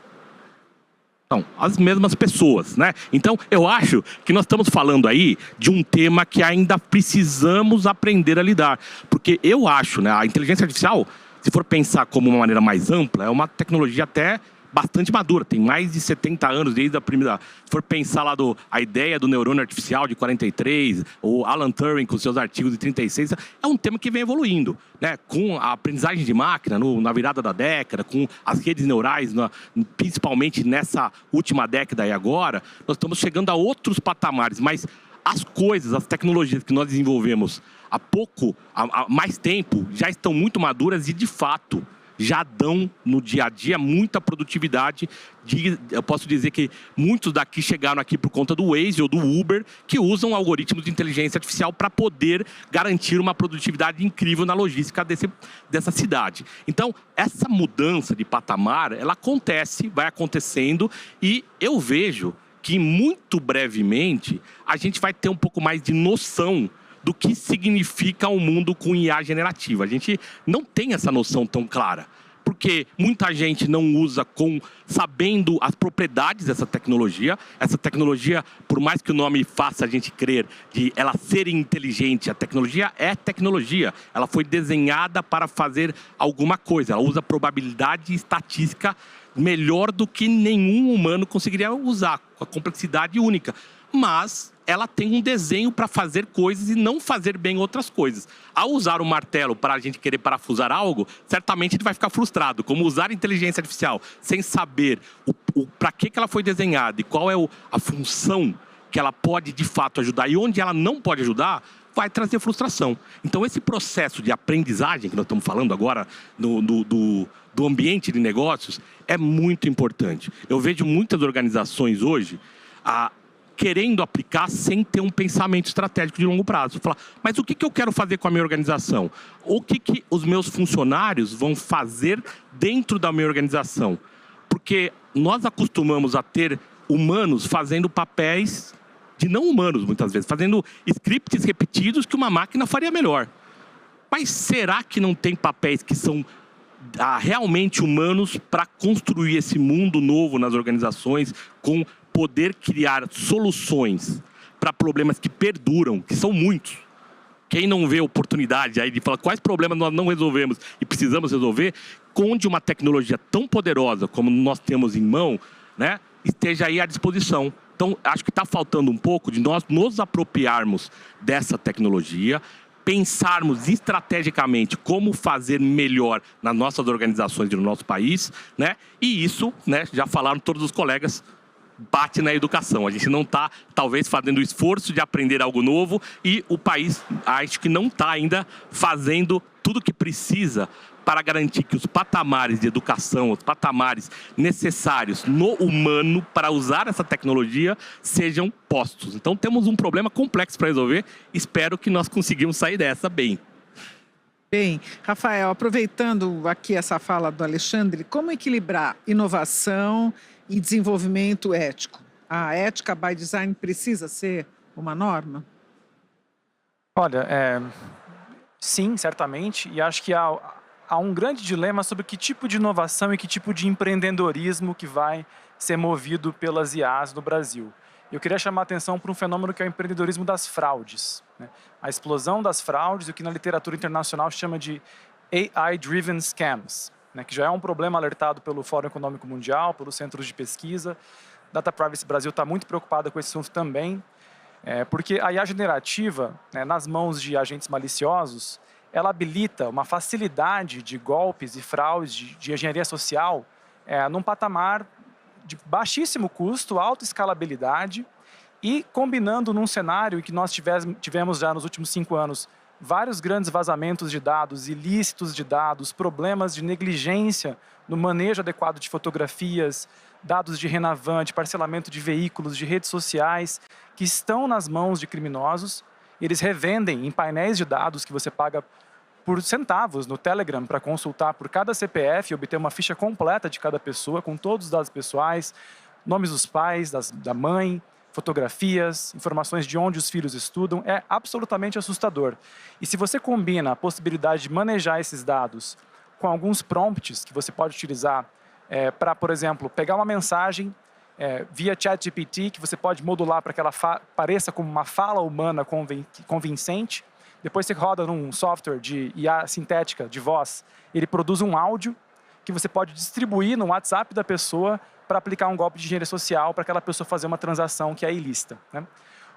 Então, as mesmas pessoas, né? Então, eu acho que nós estamos falando aí de um tema que ainda precisamos aprender a lidar. Porque eu acho, né, a inteligência artificial, se for pensar como uma maneira mais ampla, é uma tecnologia até bastante madura, tem mais de 70 anos desde a primeira. Se for pensar lá a ideia do neurônio artificial de 43, o Alan Turing com seus artigos de 36, é um tema que vem evoluindo, né? Com a aprendizagem de máquina na virada da década, com as redes neurais, principalmente nessa última década e agora, nós estamos chegando a outros patamares, mas as coisas, as tecnologias que nós desenvolvemos há mais tempo, já estão muito maduras e, de fato, já dão no dia a dia muita produtividade. Eu posso dizer que muitos daqui chegaram aqui por conta do Waze ou do Uber, que usam algoritmos de inteligência artificial para poder garantir uma produtividade incrível na logística dessa cidade. Então, essa mudança de patamar, ela acontece, vai acontecendo, e eu vejo que muito brevemente a gente vai ter um pouco mais de noção do que significa um mundo com IA generativa. A gente não tem essa noção tão clara, porque muita gente não usa sabendo as propriedades dessa tecnologia. Essa tecnologia, por mais que o nome faça a gente crer de ela ser inteligente, a tecnologia é tecnologia. Ela foi desenhada para fazer alguma coisa. Ela usa probabilidade e estatística melhor do que nenhum humano conseguiria usar, com a complexidade única. Mas ela tem um desenho para fazer coisas e não fazer bem outras coisas. Ao usar o martelo para a gente querer parafusar algo, certamente ele vai ficar frustrado. Como usar inteligência artificial sem saber para que ela foi desenhada e qual é a função que ela pode de fato ajudar e onde ela não pode ajudar, vai trazer frustração. Então, esse processo de aprendizagem que nós estamos falando agora do ambiente de negócios é muito importante. Eu vejo muitas organizações hoje querendo aplicar sem ter um pensamento estratégico de longo prazo. Falar, mas o que eu quero fazer com a minha organização? O que os meus funcionários vão fazer dentro da minha organização? Porque nós acostumamos a ter humanos fazendo papéis de não humanos, muitas vezes, fazendo scripts repetidos que uma máquina faria melhor. Mas será que não tem papéis que são realmente humanos para construir esse mundo novo nas organizações, com poder criar soluções para problemas que perduram, que são muitos? Quem não vê oportunidade aí de falar quais problemas nós não resolvemos e precisamos resolver, onde uma tecnologia tão poderosa como nós temos em mão, né, esteja aí à disposição. Então, acho que está faltando um pouco de nós nos apropriarmos dessa tecnologia, pensarmos estrategicamente como fazer melhor nas nossas organizações e no nosso país, né? E isso, né, já falaram todos os colegas, bate na educação. A gente não está, talvez, fazendo o esforço de aprender algo novo e o país, acho que não está ainda fazendo tudo o que precisa para garantir que os patamares de educação, os patamares necessários no humano para usar essa tecnologia sejam postos. Então, temos um problema complexo para resolver. Espero que nós conseguimos sair dessa bem. Bem, Rafael, aproveitando aqui essa fala do Alexandre, como equilibrar inovação e desenvolvimento ético? A ética by design precisa ser uma norma? Olha, sim, certamente, e acho que há um grande dilema sobre que tipo de inovação e que tipo de empreendedorismo que vai ser movido pelas IAs no Brasil. Eu queria chamar a atenção para um fenômeno que é o empreendedorismo das fraudes, né? A explosão das fraudes, o que na literatura internacional chama de AI-driven scams, né? Que já é um problema alertado pelo Fórum Econômico Mundial, pelos centros de pesquisa. Data Privacy Brasil está muito preocupada com esse assunto também, porque a IA generativa, né, nas mãos de agentes maliciosos, ela habilita uma facilidade de golpes e fraudes de engenharia social num patamar de baixíssimo custo, alta escalabilidade E combinando num cenário em que nós tivemos já nos últimos 5 anos vários grandes vazamentos de dados, ilícitos de dados, problemas de negligência no manejo adequado de fotografias, dados de Renavan, de parcelamento de veículos, de redes sociais, que estão nas mãos de criminosos. Eles revendem em painéis de dados que você paga por centavos no Telegram para consultar por cada CPF e obter uma ficha completa de cada pessoa, com todos os dados pessoais, nomes dos pais, da mãe, fotografias, informações de onde os filhos estudam. É absolutamente assustador. E se você combina a possibilidade de manejar esses dados com alguns prompts que você pode utilizar para, por exemplo, pegar uma mensagem via ChatGPT, que você pode modular para que ela pareça como uma fala humana convincente. Depois você roda num software de IA sintética de voz, ele produz um áudio que você pode distribuir no WhatsApp da pessoa para aplicar um golpe de engenharia social para aquela pessoa fazer uma transação que é ilícita, né?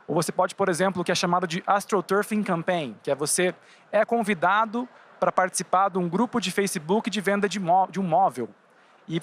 Ou você pode, por exemplo, o que é chamado de AstroTurfing Campaign, que é você é convidado para participar de um grupo de Facebook de venda de um móvel. E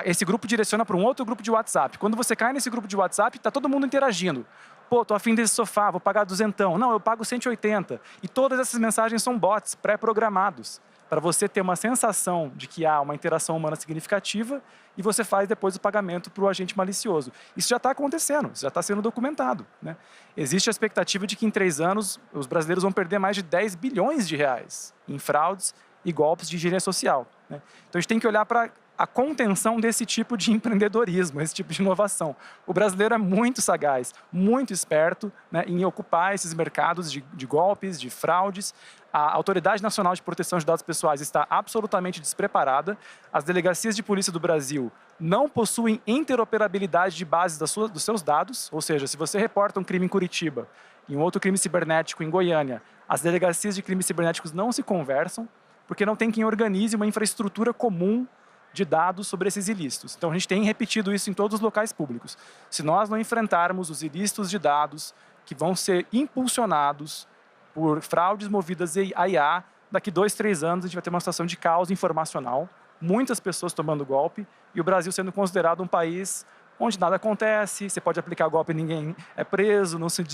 esse grupo direciona para um outro grupo de WhatsApp. Quando você cai nesse grupo de WhatsApp, está todo mundo interagindo. Pô, tô afim desse sofá, vou pagar 200. Não, eu pago 180. E todas essas mensagens são bots pré-programados, para você ter uma sensação de que há uma interação humana significativa e você faz depois o pagamento para o agente malicioso. Isso já está acontecendo, isso já está sendo documentado, né? Existe a expectativa de que em 3 anos os brasileiros vão perder mais de 10 bilhões de reais em fraudes e golpes de engenharia social, né? Então a gente tem que olhar para a contenção desse tipo de empreendedorismo, esse tipo de inovação. O brasileiro é muito sagaz, muito esperto, né, em ocupar esses mercados de golpes, de fraudes. A Autoridade Nacional de Proteção de Dados Pessoais está absolutamente despreparada. As delegacias de polícia do Brasil não possuem interoperabilidade de bases dos seus dados, ou seja, se você reporta um crime em Curitiba e um outro crime cibernético em Goiânia, as delegacias de crimes cibernéticos não se conversam, porque não tem quem organize uma infraestrutura comum de dados sobre esses ilícitos. Então, a gente tem repetido isso em todos os locais públicos. Se nós não enfrentarmos os ilícitos de dados que vão ser impulsionados por fraudes movidas a IA, daqui 2, 3 anos a gente vai ter uma situação de caos informacional, muitas pessoas tomando golpe e o Brasil sendo considerado um país onde nada acontece, você pode aplicar golpe e ninguém é preso, não se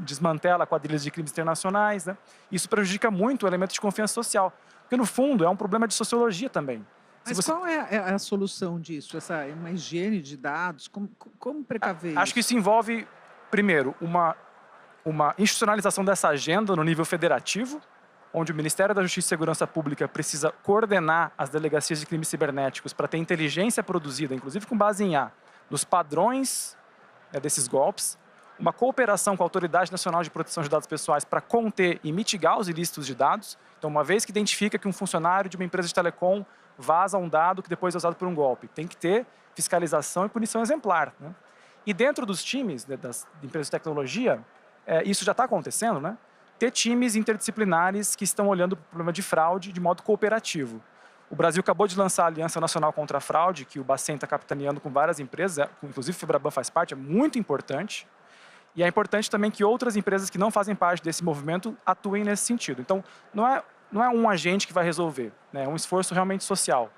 desmantela quadrilhas de crimes internacionais, né? Isso prejudica muito o elemento de confiança social, porque no fundo é um problema de sociologia também. Mas qual é a solução disso? Uma higiene de dados? Como precaver isso? Acho que isso envolve, primeiro, uma institucionalização dessa agenda no nível federativo, onde o Ministério da Justiça e Segurança Pública precisa coordenar as delegacias de crimes cibernéticos para ter inteligência produzida, inclusive com base em IA, nos padrões desses golpes, uma cooperação com a Autoridade Nacional de Proteção de Dados Pessoais para conter e mitigar os ilícitos de dados. Então, uma vez que identifica que um funcionário de uma empresa de telecom vaza um dado que depois é usado por um golpe, tem que ter fiscalização e punição exemplar, né? E dentro dos times das empresas de tecnologia, isso já está acontecendo, né? Ter times interdisciplinares que estão olhando para o problema de fraude de modo cooperativo. O Brasil acabou de lançar a Aliança Nacional contra a Fraude, que o Bacen está capitaneando com várias empresas, inclusive o Febraban faz parte, é muito importante. E é importante também que outras empresas que não fazem parte desse movimento atuem nesse sentido. Então, não é um agente que vai resolver, né? É um esforço realmente social.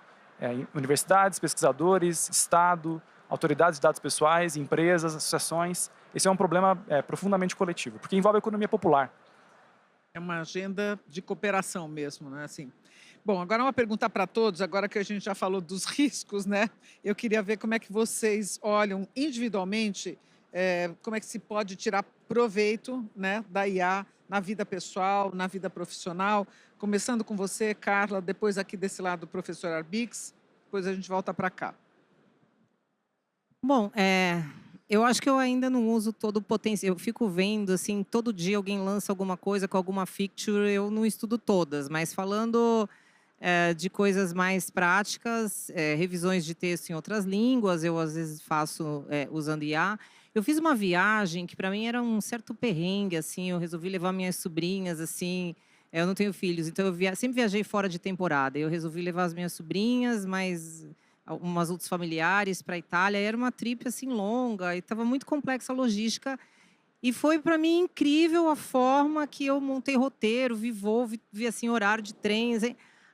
Universidades, pesquisadores, Estado, autoridades de dados pessoais, empresas, associações. Esse é um problema profundamente coletivo, porque envolve a economia popular. É uma agenda de cooperação mesmo, né? Assim. Bom, agora uma pergunta para todos, agora que a gente já falou dos riscos, né? Eu queria ver como é que vocês olham individualmente, como é que se pode tirar proveito, né, da IA na vida pessoal, na vida profissional. Começando com você, Carla, depois aqui desse lado o professor Arbix, depois a gente volta para cá. Bom, eu acho que eu ainda não uso todo o potencial. Eu fico vendo, assim, todo dia alguém lança alguma coisa com alguma feature, eu não estudo todas, mas falando de coisas mais práticas, revisões de texto em outras línguas, eu às vezes faço usando IA. Eu fiz uma viagem que para mim era um certo perrengue, assim, eu resolvi levar minhas sobrinhas, assim, eu não tenho filhos, então eu sempre viajei fora de temporada, eu resolvi levar as minhas sobrinhas, mas umas outros familiares para a Itália, era uma trip assim longa e estava muito complexa a logística e foi para mim incrível a forma que eu montei roteiro, vi assim horário de trens,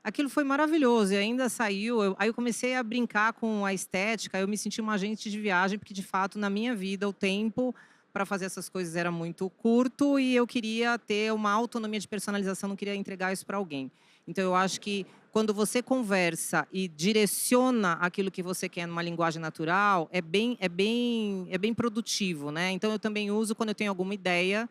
aquilo foi maravilhoso e ainda saiu, aí eu comecei a brincar com a estética, eu me senti uma agente de viagem porque de fato na minha vida o tempo para fazer essas coisas era muito curto e eu queria ter uma autonomia de personalização, não queria entregar isso para alguém. Então, eu acho que quando você conversa e direciona aquilo que você quer numa linguagem natural, é bem produtivo, né? Então, eu também uso quando eu tenho alguma ideia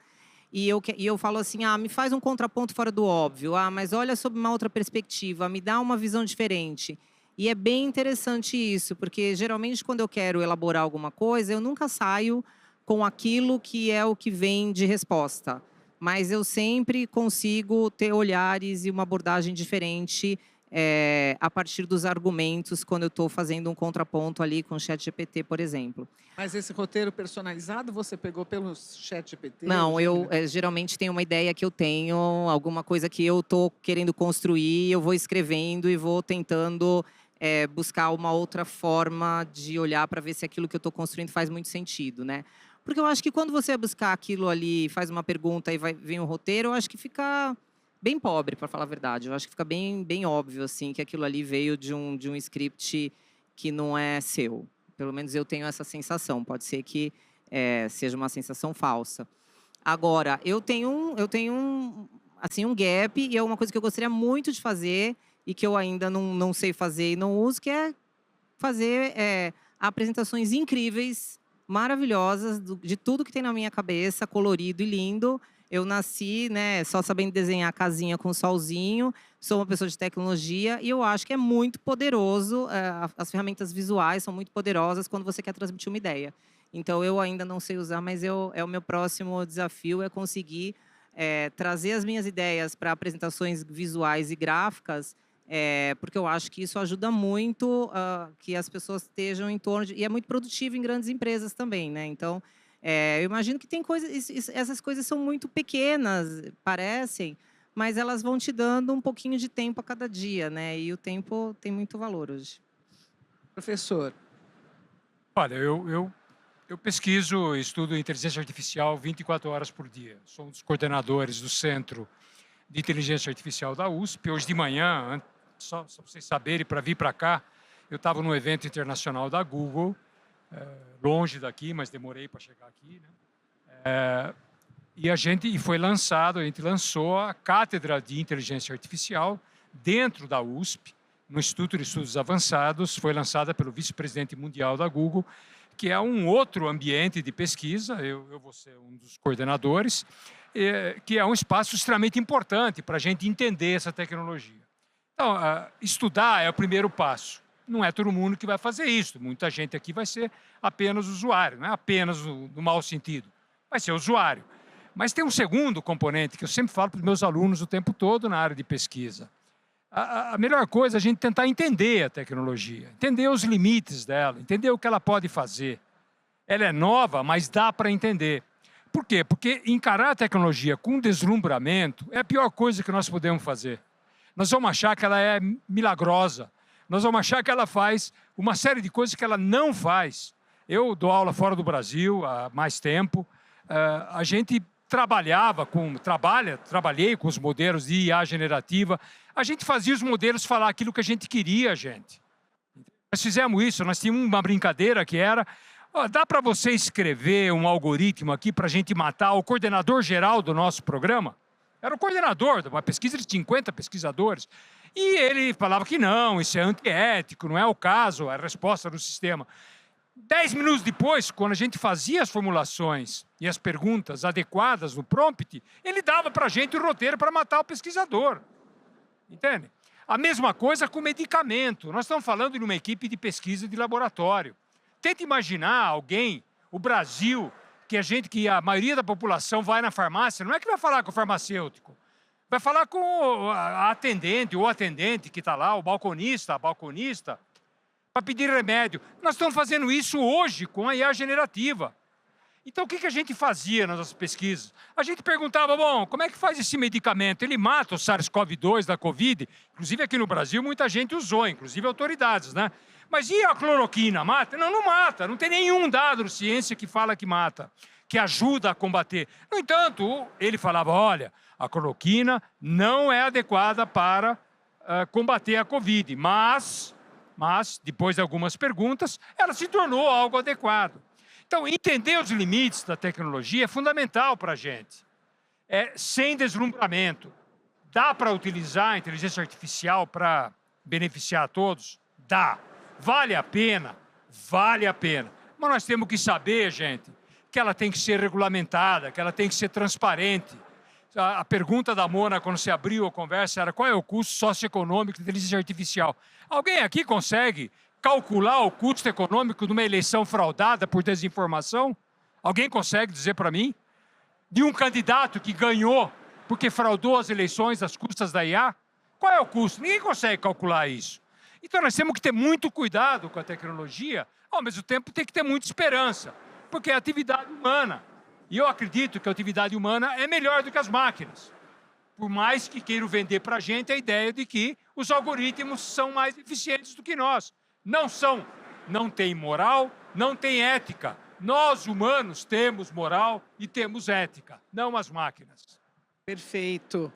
e eu falo assim, me faz um contraponto fora do óbvio, mas olha sob uma outra perspectiva, me dá uma visão diferente. E é bem interessante isso, porque geralmente quando eu quero elaborar alguma coisa, eu nunca saio com aquilo que é o que vem de resposta. Mas eu sempre consigo ter olhares e uma abordagem diferente a partir dos argumentos quando eu estou fazendo um contraponto ali com o ChatGPT, por exemplo. Mas esse roteiro personalizado você pegou pelo ChatGPT? Não, eu geralmente tenho uma ideia que eu tenho, alguma coisa que eu estou querendo construir, eu vou escrevendo e vou tentando buscar uma outra forma de olhar para ver se aquilo que eu estou construindo faz muito sentido, né? Porque eu acho que quando você buscar aquilo ali, faz uma pergunta e vem um roteiro, eu acho que fica bem pobre, para falar a verdade. Eu acho que fica bem óbvio assim que aquilo ali veio de um script que não é seu. Pelo menos eu tenho essa sensação. Pode ser que seja uma sensação falsa. Agora, eu tenho um gap e é uma coisa que eu gostaria muito de fazer e que eu ainda não sei fazer e não uso, que é fazer apresentações incríveis, maravilhosas, de tudo que tem na minha cabeça, colorido e lindo. Eu nasci, né, só sabendo desenhar casinha com solzinho, sou uma pessoa de tecnologia e eu acho que é muito poderoso, as ferramentas visuais são muito poderosas quando você quer transmitir uma ideia. Então, eu ainda não sei usar, mas o meu próximo desafio é conseguir trazer as minhas ideias para apresentações visuais e gráficas, porque eu acho que isso ajuda muito que as pessoas estejam em torno e é muito produtivo em grandes empresas também, né? Então, eu imagino que tem coisas, essas coisas são muito pequenas, parecem, mas elas vão te dando um pouquinho de tempo a cada dia, né? E o tempo tem muito valor hoje. Professor. Olha, eu pesquiso, estudo inteligência artificial 24 horas por dia. Sou um dos coordenadores do Centro de Inteligência Artificial da USP. Hoje de manhã, só para vocês saberem, para vir para cá, eu estava num evento internacional da Google, longe daqui, mas demorei para chegar aqui, né? E foi lançado, a gente lançou a Cátedra de Inteligência Artificial dentro da USP, no Instituto de Estudos Avançados, foi lançada pelo vice-presidente mundial da Google, que é um outro ambiente de pesquisa, eu vou ser um dos coordenadores, que é um espaço extremamente importante para a gente entender essa tecnologia. Então, estudar é o primeiro passo. Não é todo mundo que vai fazer isso. Muita gente aqui vai ser apenas usuário, não é apenas no mau sentido. Vai ser usuário. Mas tem um segundo componente que eu sempre falo para os meus alunos o tempo todo na área de pesquisa. A melhor coisa é a gente tentar entender a tecnologia, entender os limites dela, entender o que ela pode fazer. Ela é nova, mas dá para entender. Por quê? Porque encarar a tecnologia com deslumbramento é a pior coisa que nós podemos fazer. Nós vamos achar que ela é milagrosa. Nós vamos achar que ela faz uma série de coisas que ela não faz. Eu dou aula fora do Brasil há mais tempo. A gente trabalhei com os modelos de IA generativa. A gente fazia os modelos falar aquilo que a gente queria, gente. Nós fizemos isso, nós tínhamos uma brincadeira que era... dá para você escrever um algoritmo aqui para a gente matar o coordenador geral do nosso programa? Era o coordenador de uma pesquisa de 50 pesquisadores. E ele falava que não, isso é antiético, não é o caso, a resposta do sistema. 10 minutos depois, quando a gente fazia as formulações e as perguntas adequadas no prompt, ele dava para a gente o roteiro para matar o pesquisador. Entende? A mesma coisa com medicamento. Nós estamos falando de uma equipe de pesquisa de laboratório. Tenta imaginar alguém, o Brasil, que a maioria da população vai na farmácia, não é que vai falar com o farmacêutico, vai falar com a atendente ou atendente que está lá, o balconista, a balconista, para pedir remédio. Nós estamos fazendo isso hoje com a IA generativa. Então, o que a gente fazia nas nossas pesquisas? A gente perguntava, bom, como é que faz esse medicamento? Ele mata o SARS-CoV-2 da Covid? Inclusive, aqui no Brasil, muita gente usou, inclusive autoridades, né? Mas e a cloroquina? Mata? Não, não mata. Não tem nenhum dado de ciência que fala que mata, que ajuda a combater. No entanto, ele falava, olha, a cloroquina não é adequada para combater a Covid, mas, depois de algumas perguntas, ela se tornou algo adequado. Então, entender os limites da tecnologia é fundamental para a gente. Sem deslumbramento. Dá para utilizar a inteligência artificial para beneficiar a todos? Dá. Vale a pena? Vale a pena. Mas nós temos que saber, gente, que ela tem que ser regulamentada, que ela tem que ser transparente. A pergunta da Mona, quando se abriu a conversa, era qual é o custo socioeconômico da inteligência artificial? Alguém aqui consegue calcular o custo econômico de uma eleição fraudada por desinformação? Alguém consegue dizer para mim? De um candidato que ganhou porque fraudou as eleições às custas da IA? Qual é o custo? Ninguém consegue calcular isso. Então nós temos que ter muito cuidado com a tecnologia, ao mesmo tempo tem que ter muita esperança, porque é atividade humana. E eu acredito que a atividade humana é melhor do que as máquinas. Por mais que queiram vender para a gente a ideia de que os algoritmos são mais eficientes do que nós. Não são. Não tem moral, não tem ética. Nós, humanos, temos moral e temos ética, não as máquinas. Perfeito.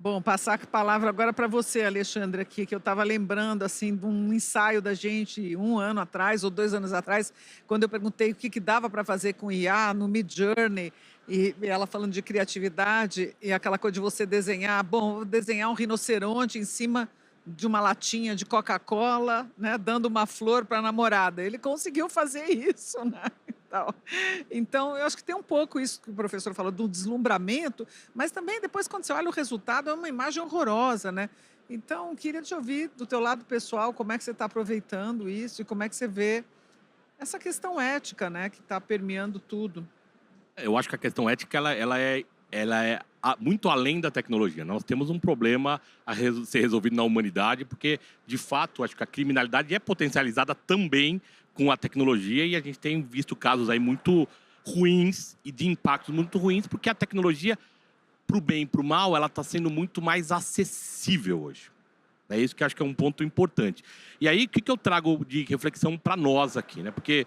Bom, passar a palavra agora para você, Alexandre, aqui, que eu estava lembrando assim, de um ensaio da gente 1 ano atrás ou 2 anos atrás, quando eu perguntei o que dava para fazer com IA no Midjourney, e ela falando de criatividade e aquela coisa de você desenhar, bom, vou desenhar um rinoceronte em cima de uma latinha de Coca-Cola, né, dando uma flor para a namorada. Ele conseguiu fazer isso, né? Então, eu acho que tem um pouco isso que o professor falou, do deslumbramento, mas também depois, quando você olha o resultado, é uma imagem horrorosa, né? Então, queria te ouvir do teu lado pessoal, como é que você está aproveitando isso e como é que você vê essa questão ética, né, que está permeando tudo. Eu acho que a questão ética ela é muito além da tecnologia. Nós temos um problema a ser resolvido na humanidade, porque, de fato, acho que a criminalidade é potencializada também com a tecnologia, e a gente tem visto casos aí muito ruins e de impactos muito ruins, porque a tecnologia, para o bem e para o mal, ela está sendo muito mais acessível hoje. É isso que eu acho que é um ponto importante. E aí, o que eu trago de reflexão para nós aqui, né? Porque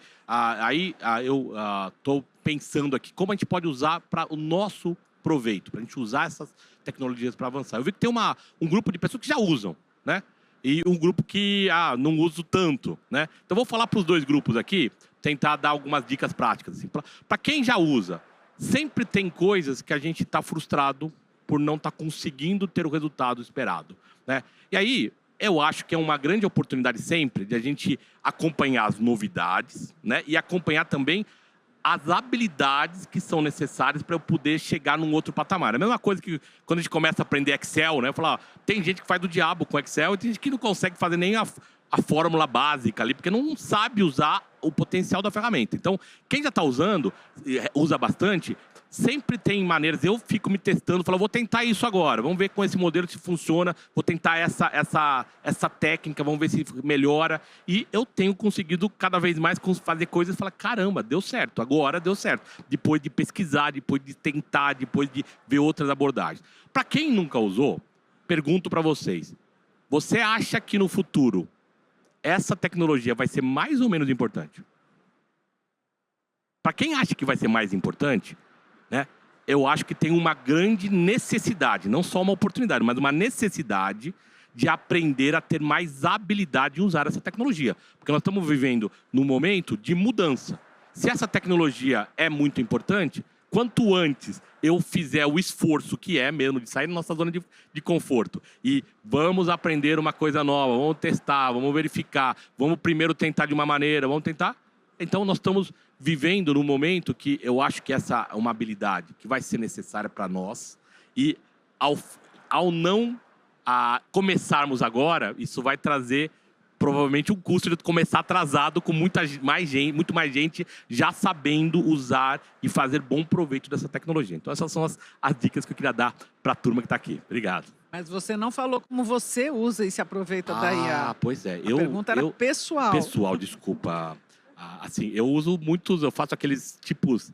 eu estou pensando aqui como a gente pode usar para o nosso proveito, para a gente usar essas tecnologias para avançar. Eu vi que tem um grupo de pessoas que já usam, né? E um grupo que não uso tanto, né? Então, vou falar para os 2 grupos aqui, tentar dar algumas dicas práticas. Assim. Para quem já usa, sempre tem coisas que a gente está frustrado por não estar conseguindo ter o resultado esperado, né? E aí, eu acho que é uma grande oportunidade sempre de a gente acompanhar as novidades, né? E acompanhar também as habilidades que são necessárias para eu poder chegar num outro patamar. É a mesma coisa que quando a gente começa a aprender Excel, né? Falar, tem gente que faz do diabo com Excel e tem gente que não consegue fazer nem a fórmula básica ali, porque não sabe usar o potencial da ferramenta. Então, quem já está usando, usa bastante, sempre tem maneiras. Eu fico me testando, falo, vou tentar isso agora, vamos ver com esse modelo se funciona, vou tentar essa técnica, vamos ver se melhora. E eu tenho conseguido cada vez mais fazer coisas e falar, caramba, deu certo, agora deu certo. Depois de pesquisar, depois de tentar, depois de ver outras abordagens. Para quem nunca usou, pergunto para vocês, você acha que no futuro essa tecnologia vai ser mais ou menos importante? Para quem acha que vai ser mais importante, né, eu acho que tem uma grande necessidade, não só uma oportunidade, mas uma necessidade de aprender a ter mais habilidade em usar essa tecnologia. Porque nós estamos vivendo num momento de mudança. Se essa tecnologia é muito importante, quanto antes eu fizer o esforço que é mesmo de sair da nossa zona de conforto e vamos aprender uma coisa nova, vamos testar, vamos verificar, vamos primeiro tentar de uma maneira, vamos tentar. Então nós estamos vivendo num momento que eu acho que essa é uma habilidade que vai ser necessária para nós e ao não começarmos agora, isso vai trazer provavelmente um custo de começar atrasado com muito mais gente já sabendo usar e fazer bom proveito dessa tecnologia. Então essas são as dicas que eu queria dar para a turma que está aqui. Obrigado. Mas você não falou como você usa e se aproveita da IA. Pois é. A pergunta era pessoal. Pessoal, desculpa. Assim, eu uso muitos, eu faço aqueles tipos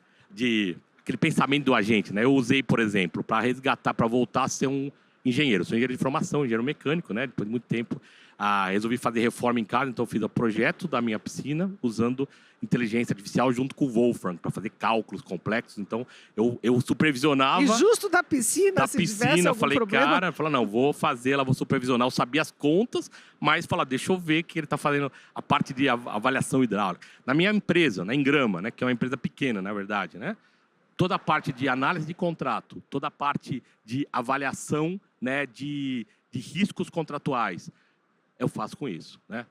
aquele pensamento do agente, né? Eu usei, por exemplo, para resgatar, para voltar a ser um engenheiro. Eu sou engenheiro de formação, engenheiro mecânico, né? Depois de muito tempo, resolvi fazer reforma em casa, então eu fiz o projeto da minha piscina usando inteligência artificial junto com o Wolfram, para fazer cálculos complexos. Então, eu supervisionava. E justo da piscina, se tivesse eu algum falei, problema... cara, falei, não, vou fazer, ela vou supervisionar. Eu sabia as contas, mas falar, deixa eu ver que ele está fazendo a parte de avaliação hidráulica. Na minha empresa, na Ingrama, né, que é uma empresa pequena, na verdade, né? Toda a parte de análise de contrato, toda a parte de avaliação, né, de riscos contratuais, eu faço com isso, né?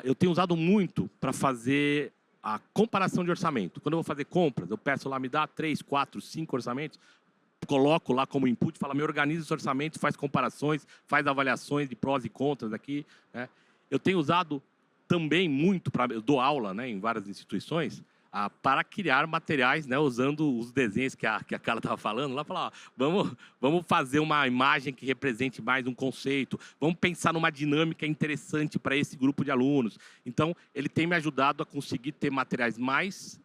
Eu tenho usado muito para fazer a comparação de orçamento. Quando eu vou fazer compras, eu peço lá, me dá 3, 4, 5 orçamentos, coloco lá como input, fala, me organiza os orçamentos, faz comparações, faz avaliações de prós e contras aqui, né? Eu tenho usado também muito, eu dou aula, né, em várias instituições, para criar materiais, né, usando os desenhos que a Carla estava falando, lá falar, vamos fazer uma imagem que represente mais um conceito, vamos pensar numa dinâmica interessante para esse grupo de alunos. Então, ele tem me ajudado a conseguir ter materiais mais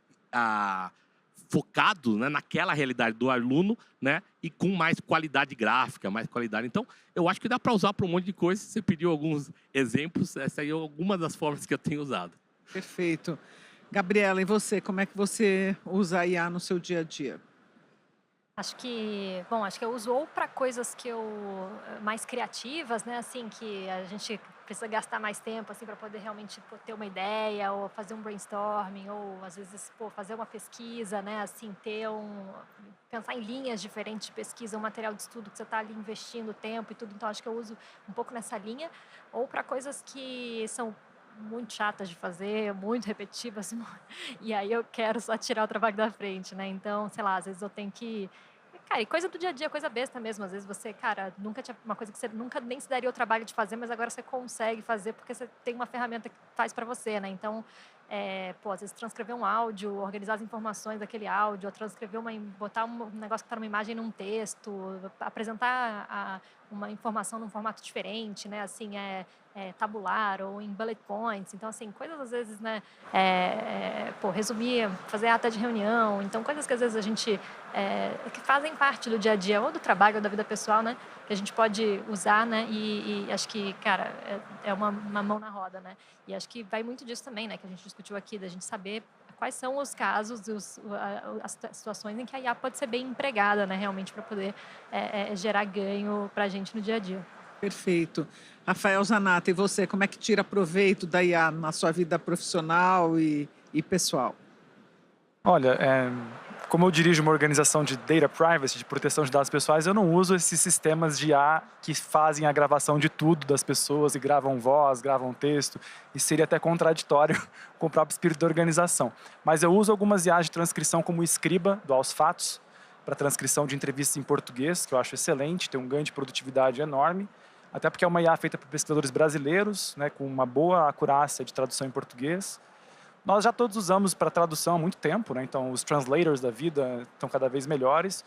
focados, né, naquela realidade do aluno, né, e com mais qualidade gráfica, mais qualidade. Então, eu acho que dá para usar para um monte de coisa. Você pediu alguns exemplos, essa aí é alguma das formas que eu tenho usado. Perfeito. Gabriela, e você? Como é que você usa a IA no seu dia a dia? Acho que eu uso ou para coisas que mais criativas, né, assim, que a gente precisa gastar mais tempo assim para poder realmente ter uma ideia ou fazer um brainstorming ou às vezes, fazer uma pesquisa, né, assim, pensar em linhas diferentes de pesquisa, um material de estudo que você está ali investindo tempo e tudo. Então acho que eu uso um pouco nessa linha, ou para coisas que são muito chatas de fazer, muito repetitivas, e aí eu quero só tirar o trabalho da frente, né? Então, sei lá, às vezes eu tenho que... Cara, e coisa do dia a dia, coisa besta mesmo. Às vezes você, cara, nunca tinha uma coisa que você nunca nem se daria o trabalho de fazer, mas agora você consegue fazer porque você tem uma ferramenta que faz para você, né? Então, às vezes transcrever um áudio, organizar as informações daquele áudio, ou transcrever botar um negócio que está numa imagem num texto, apresentar uma informação num formato diferente, né? Assim, tabular ou em bullet points. Então, assim, coisas às vezes, né? Resumir, fazer ata de reunião. Então, coisas que às vezes a gente... que fazem parte do dia a dia, ou do trabalho, ou da vida pessoal, né? Que a gente pode usar, né? E acho que, cara, é uma mão na roda, né? E acho que vai muito disso também, né? Que a gente discutiu aqui, da gente saber quais são os casos, as situações em que a IA pode ser bem empregada, né? Realmente para poder gerar ganho para a gente no dia a dia. Perfeito. Rafael Zanata, e você, como é que tira proveito da IA na sua vida profissional e pessoal? Olha, como eu dirijo uma organização de data privacy, de proteção de dados pessoais, eu não uso esses sistemas de IA que fazem a gravação de tudo das pessoas e gravam voz, gravam texto. Isso seria até contraditório com o próprio espírito da organização. Mas eu uso algumas IAs de transcrição como o Scriba, do Aos Fatos, para transcrição de entrevistas em português, que eu acho excelente, tem um ganho de produtividade enorme, até porque é uma IA feita por pesquisadores brasileiros, né, com uma boa acurácia de tradução em português. Nós já todos usamos para tradução há muito tempo, né? Então os translators da vida estão cada vez melhores.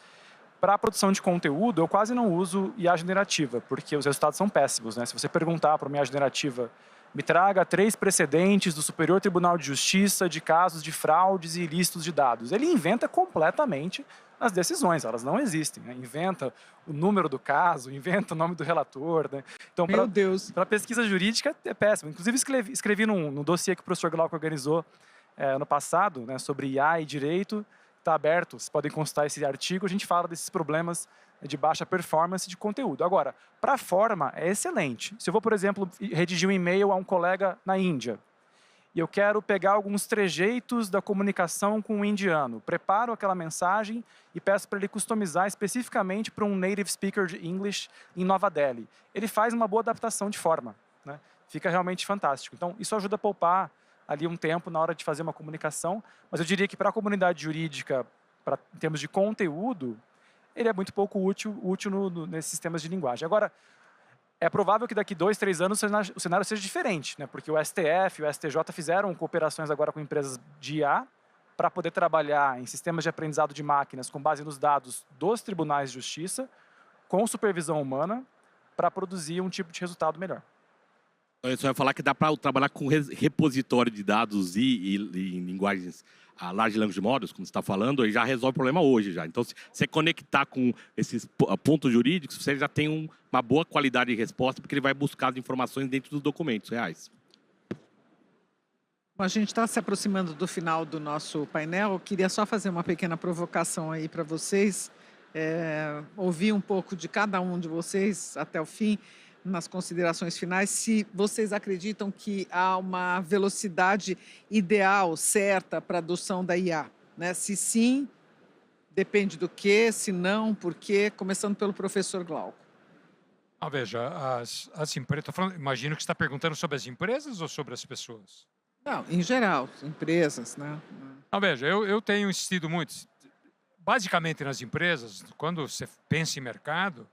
Para a produção de conteúdo, eu quase não uso IA generativa, porque os resultados são péssimos, né? Se você perguntar para uma IA generativa, me traga 3 precedentes do Superior Tribunal de Justiça de casos de fraudes e ilícitos de dados, ele inventa completamente as decisões, elas não existem, né? Inventa o número do caso, inventa o nome do relator, né? Então, Meu Deus! Para pesquisa jurídica é péssimo. Inclusive, escrevi num dossiê que o professor Glauco organizou ano passado, né, sobre IA e direito. Está aberto, vocês podem consultar esse artigo. A gente fala desses problemas de baixa performance de conteúdo. Agora, para a forma, é excelente. Se eu vou, por exemplo, redigir um e-mail a um colega na Índia, e eu quero pegar alguns trejeitos da comunicação com um indiano, preparo aquela mensagem e peço para ele customizar especificamente para um native speaker de English em Nova Delhi. Ele faz uma boa adaptação de forma, né? Fica realmente fantástico. Então, isso ajuda a poupar ali um tempo na hora de fazer uma comunicação, mas eu diria que para a comunidade jurídica, em termos de conteúdo, ele é muito pouco útil nesses sistemas de linguagem. Agora, é provável que daqui 2, 3 anos o cenário seja diferente, né? Porque o STF e o STJ fizeram cooperações agora com empresas de IA para poder trabalhar em sistemas de aprendizado de máquinas com base nos dados dos tribunais de justiça, com supervisão humana, para produzir um tipo de resultado melhor. Eu só ia falar que dá para trabalhar com repositório de dados e linguagens, a Large Language Models, como você está falando, e já resolve o problema hoje já. Então, se você conectar com esses pontos jurídicos, você já tem uma boa qualidade de resposta, porque ele vai buscar as informações dentro dos documentos reais. A gente está se aproximando do final do nosso painel. Eu queria só fazer uma pequena provocação aí para vocês, ouvir um pouco de cada um de vocês até o fim, nas considerações finais, se vocês acreditam que há uma velocidade ideal, certa, para a adoção da IA. Né? Se sim, depende do quê, se não, por quê, começando pelo professor Glauco. Veja, as empresas, imagino que você está perguntando sobre as empresas ou sobre as pessoas? Não, em geral, empresas, né? Veja, eu tenho insistido muito, basicamente nas empresas, quando você pensa em mercado,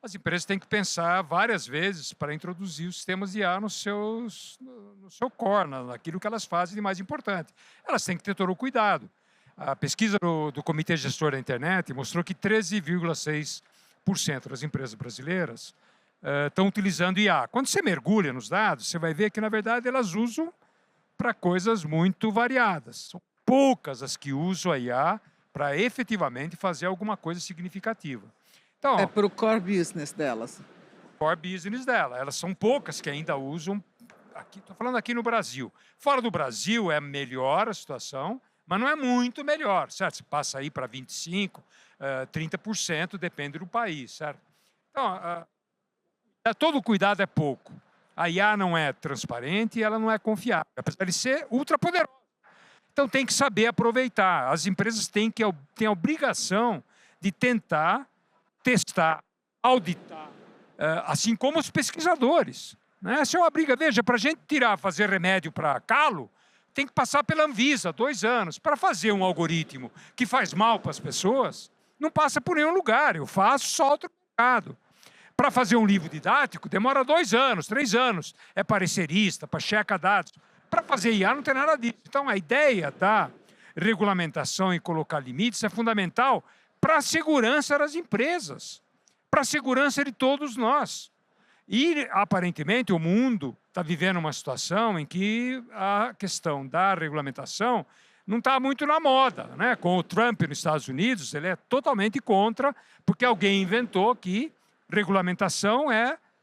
as empresas têm que pensar várias vezes para introduzir os sistemas de IA no seu core, naquilo que elas fazem de mais importante. Elas têm que ter todo o cuidado. A pesquisa do Comitê Gestor da Internet mostrou que 13,6% das empresas brasileiras estão utilizando IA. Quando você mergulha nos dados, você vai ver que, na verdade, elas usam para coisas muito variadas. São poucas as que usam a IA para efetivamente fazer alguma coisa significativa. Então, é para o core business delas. Core business dela. Elas são poucas que ainda usam. Estou falando aqui no Brasil. Fora do Brasil é melhor a situação, mas não é muito melhor, certo? Você passa aí para 25%, 30%, depende do país, certo? Então, todo cuidado é pouco. A IA não é transparente e ela não é confiável, apesar de ser ultrapoderosa. Então, tem que saber aproveitar. As empresas têm a obrigação de tentar testar, auditar, assim como os pesquisadores. Né? Essa é uma briga. Veja, para a gente fazer remédio para calo, tem que passar pela Anvisa 2 anos. Para fazer um algoritmo que faz mal para as pessoas, não passa por nenhum lugar. Eu faço, solto no mercado. Para fazer um livro didático, demora 2 anos, 3 anos. É parecerista, para checar dados. Para fazer IA não tem nada disso. Então, a ideia da regulamentação e colocar limites é fundamental para a segurança das empresas, para a segurança de todos nós. E, aparentemente, o mundo está vivendo uma situação em que a questão da regulamentação não está muito na moda. Né? Com o Trump nos Estados Unidos, ele é totalmente contra, porque alguém inventou que regulamentação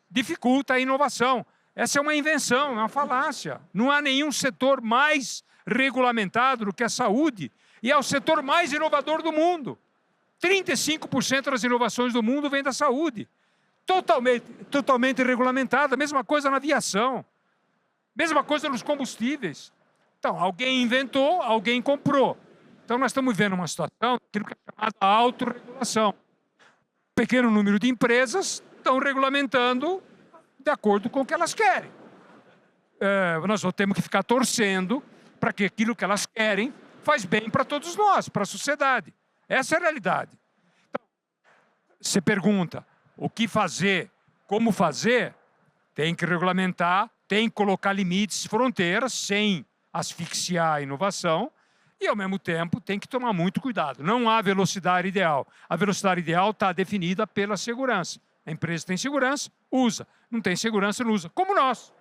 dificulta a inovação. Essa é uma invenção, é uma falácia. Não há nenhum setor mais regulamentado do que a saúde, e é o setor mais inovador do mundo. 35% das inovações do mundo vêm da saúde. Totalmente regulamentada. Mesma coisa na aviação. Mesma coisa nos combustíveis. Então, alguém inventou, alguém comprou. Então, nós estamos vivendo uma situação que é chamada autorregulação. Pequeno número de empresas estão regulamentando de acordo com o que elas querem. Nós temos que ficar torcendo para que aquilo que elas querem faz bem para todos nós, para a sociedade. Essa é a realidade. Então, você pergunta o que fazer, como fazer, tem que regulamentar, tem que colocar limites, fronteiras, sem asfixiar a inovação, e, ao mesmo tempo, tem que tomar muito cuidado. Não há velocidade ideal. A velocidade ideal está definida pela segurança. A empresa tem segurança, usa. Não tem segurança, não usa. Como nós.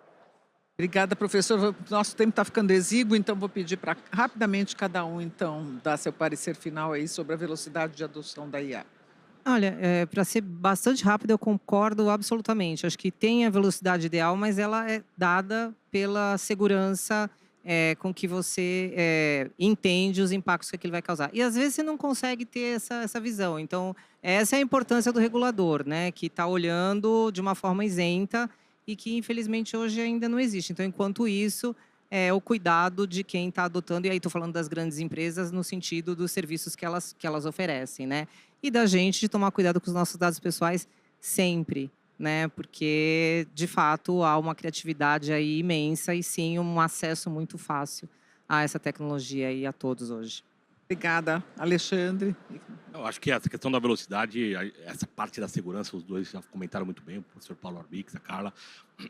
Obrigada, professor. Nosso tempo está ficando exíguo, então vou pedir para rapidamente cada um então dar seu parecer final aí sobre a velocidade de adoção da IA. Olha, para ser bastante rápido, eu concordo absolutamente. Acho que tem a velocidade ideal, mas ela é dada pela segurança com que você entende os impactos que aquilo vai causar. E às vezes você não consegue ter essa visão. Então, essa é a importância do regulador, né? Que está olhando de uma forma isenta e que, infelizmente, hoje ainda não existe. Então, enquanto isso, o cuidado de quem está adotando, e aí estou falando das grandes empresas no sentido dos serviços que elas oferecem, né? E da gente de tomar cuidado com os nossos dados pessoais sempre, né? Porque, de fato, há uma criatividade aí imensa e, sim, um acesso muito fácil a essa tecnologia e a todos hoje. Obrigada, Alexandre. Eu acho que essa questão da velocidade, essa parte da segurança, os dois já comentaram muito bem, o professor Paulo Arbix, a Carla.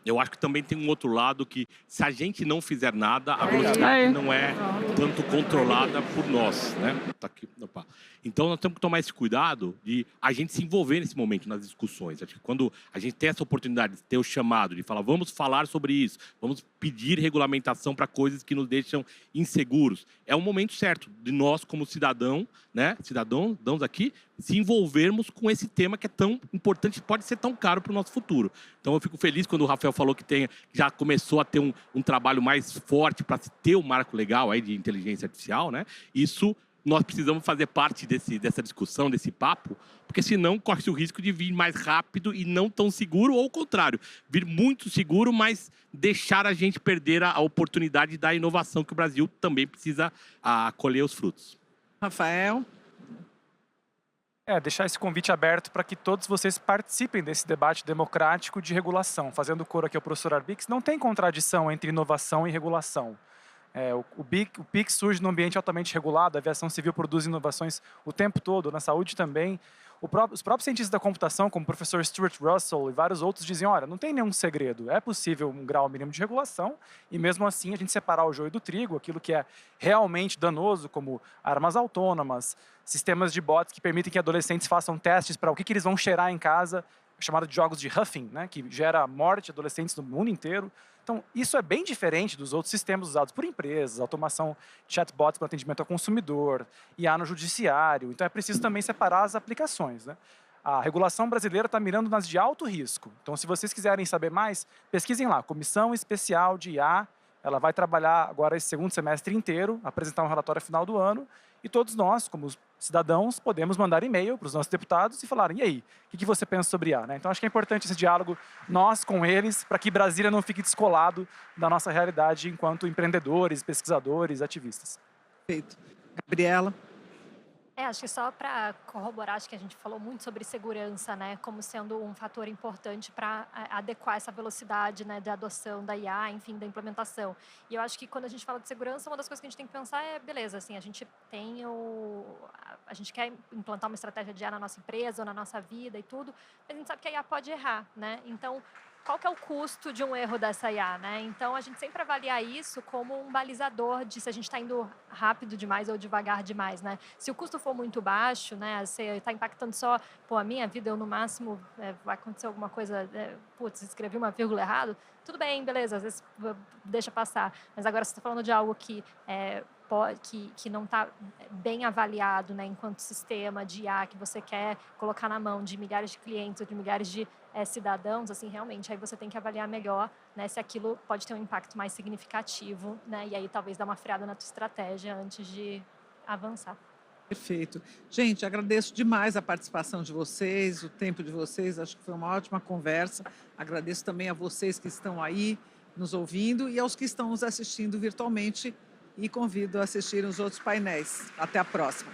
Eu acho que também tem um outro lado que, se a gente não fizer nada, a velocidade não é tanto controlada por nós, né? Tá aqui, opa. Então, nós temos que tomar esse cuidado de a gente se envolver nesse momento nas discussões. Acho que quando a gente tem essa oportunidade de ter o chamado, de falar, vamos falar sobre isso, vamos pedir regulamentação para coisas que nos deixam inseguros, é o momento certo de nós, como cidadão, né? Cidadãos aqui, se envolvermos com esse tema que é tão importante, pode ser tão caro para o nosso futuro. Então, eu fico feliz quando o Rafael Rafael falou que já começou a ter um trabalho mais forte para ter um marco legal aí de inteligência artificial, né? Isso nós precisamos fazer parte dessa discussão, desse papo, porque senão corre o risco de vir mais rápido e não tão seguro, ou o contrário, vir muito seguro, mas deixar a gente perder a oportunidade da inovação que o Brasil também precisa colher os frutos. Rafael? Deixar esse convite aberto para que todos vocês participem desse debate democrático de regulação. Fazendo coro aqui ao professor Arbix, não tem contradição entre inovação e regulação. O PIX surge num ambiente altamente regulado, a aviação civil produz inovações o tempo todo, na saúde também. Os próprios cientistas da computação, como o professor Stuart Russell e vários outros, diziam, olha, não tem nenhum segredo, é possível um grau mínimo de regulação e mesmo assim a gente separar o joio do trigo, aquilo que é realmente danoso, como armas autônomas, sistemas de bots que permitem que adolescentes façam testes para o que eles vão cheirar em casa, chamado de jogos de huffing, né, que gera morte de adolescentes no mundo inteiro. Então, isso é bem diferente dos outros sistemas usados por empresas, automação de chatbots para atendimento ao consumidor, IA no judiciário. Então, é preciso também separar as aplicações, né? A regulação brasileira está mirando nas de alto risco. Então, se vocês quiserem saber mais, pesquisem lá, Comissão Especial de IA. Ela vai trabalhar agora esse segundo semestre inteiro, apresentar um relatório final do ano, e todos nós, como cidadãos, podemos mandar e-mail para os nossos deputados e falarem, e aí, o que você pensa sobre IA? Né? Então, acho que é importante esse diálogo, nós com eles, para que Brasília não fique descolado da nossa realidade enquanto empreendedores, pesquisadores, ativistas. Perfeito. Gabriela? Acho que só para corroborar, acho que a gente falou muito sobre segurança, né, como sendo um fator importante para adequar essa velocidade, né, da adoção da IA, enfim, da implementação. E eu acho que quando a gente fala de segurança, uma das coisas que a gente tem que pensar é, beleza, assim, a gente quer implantar uma estratégia de IA na nossa empresa ou na nossa vida e tudo, mas a gente sabe que a IA pode errar, né? Então, qual que é o custo de um erro dessa IA, né? Então, a gente sempre avalia isso como um balizador de se a gente está indo rápido demais ou devagar demais, né? Se o custo for muito baixo, né? Você está impactando só, a minha vida, eu no máximo, vai acontecer alguma coisa, escrevi uma vírgula errado, tudo bem, beleza, às vezes deixa passar. Mas agora você está falando de algo que não está bem avaliado, né, enquanto sistema de IA que você quer colocar na mão de milhares de clientes ou de milhares de cidadãos, assim, realmente, aí você tem que avaliar melhor, né, se aquilo pode ter um impacto mais significativo, né, e aí talvez dar uma freada na tua estratégia antes de avançar. Perfeito. Gente, agradeço demais a participação de vocês, o tempo de vocês, acho que foi uma ótima conversa. Agradeço também a vocês que estão aí nos ouvindo e aos que estão nos assistindo virtualmente e convido a assistir os outros painéis. Até a próxima.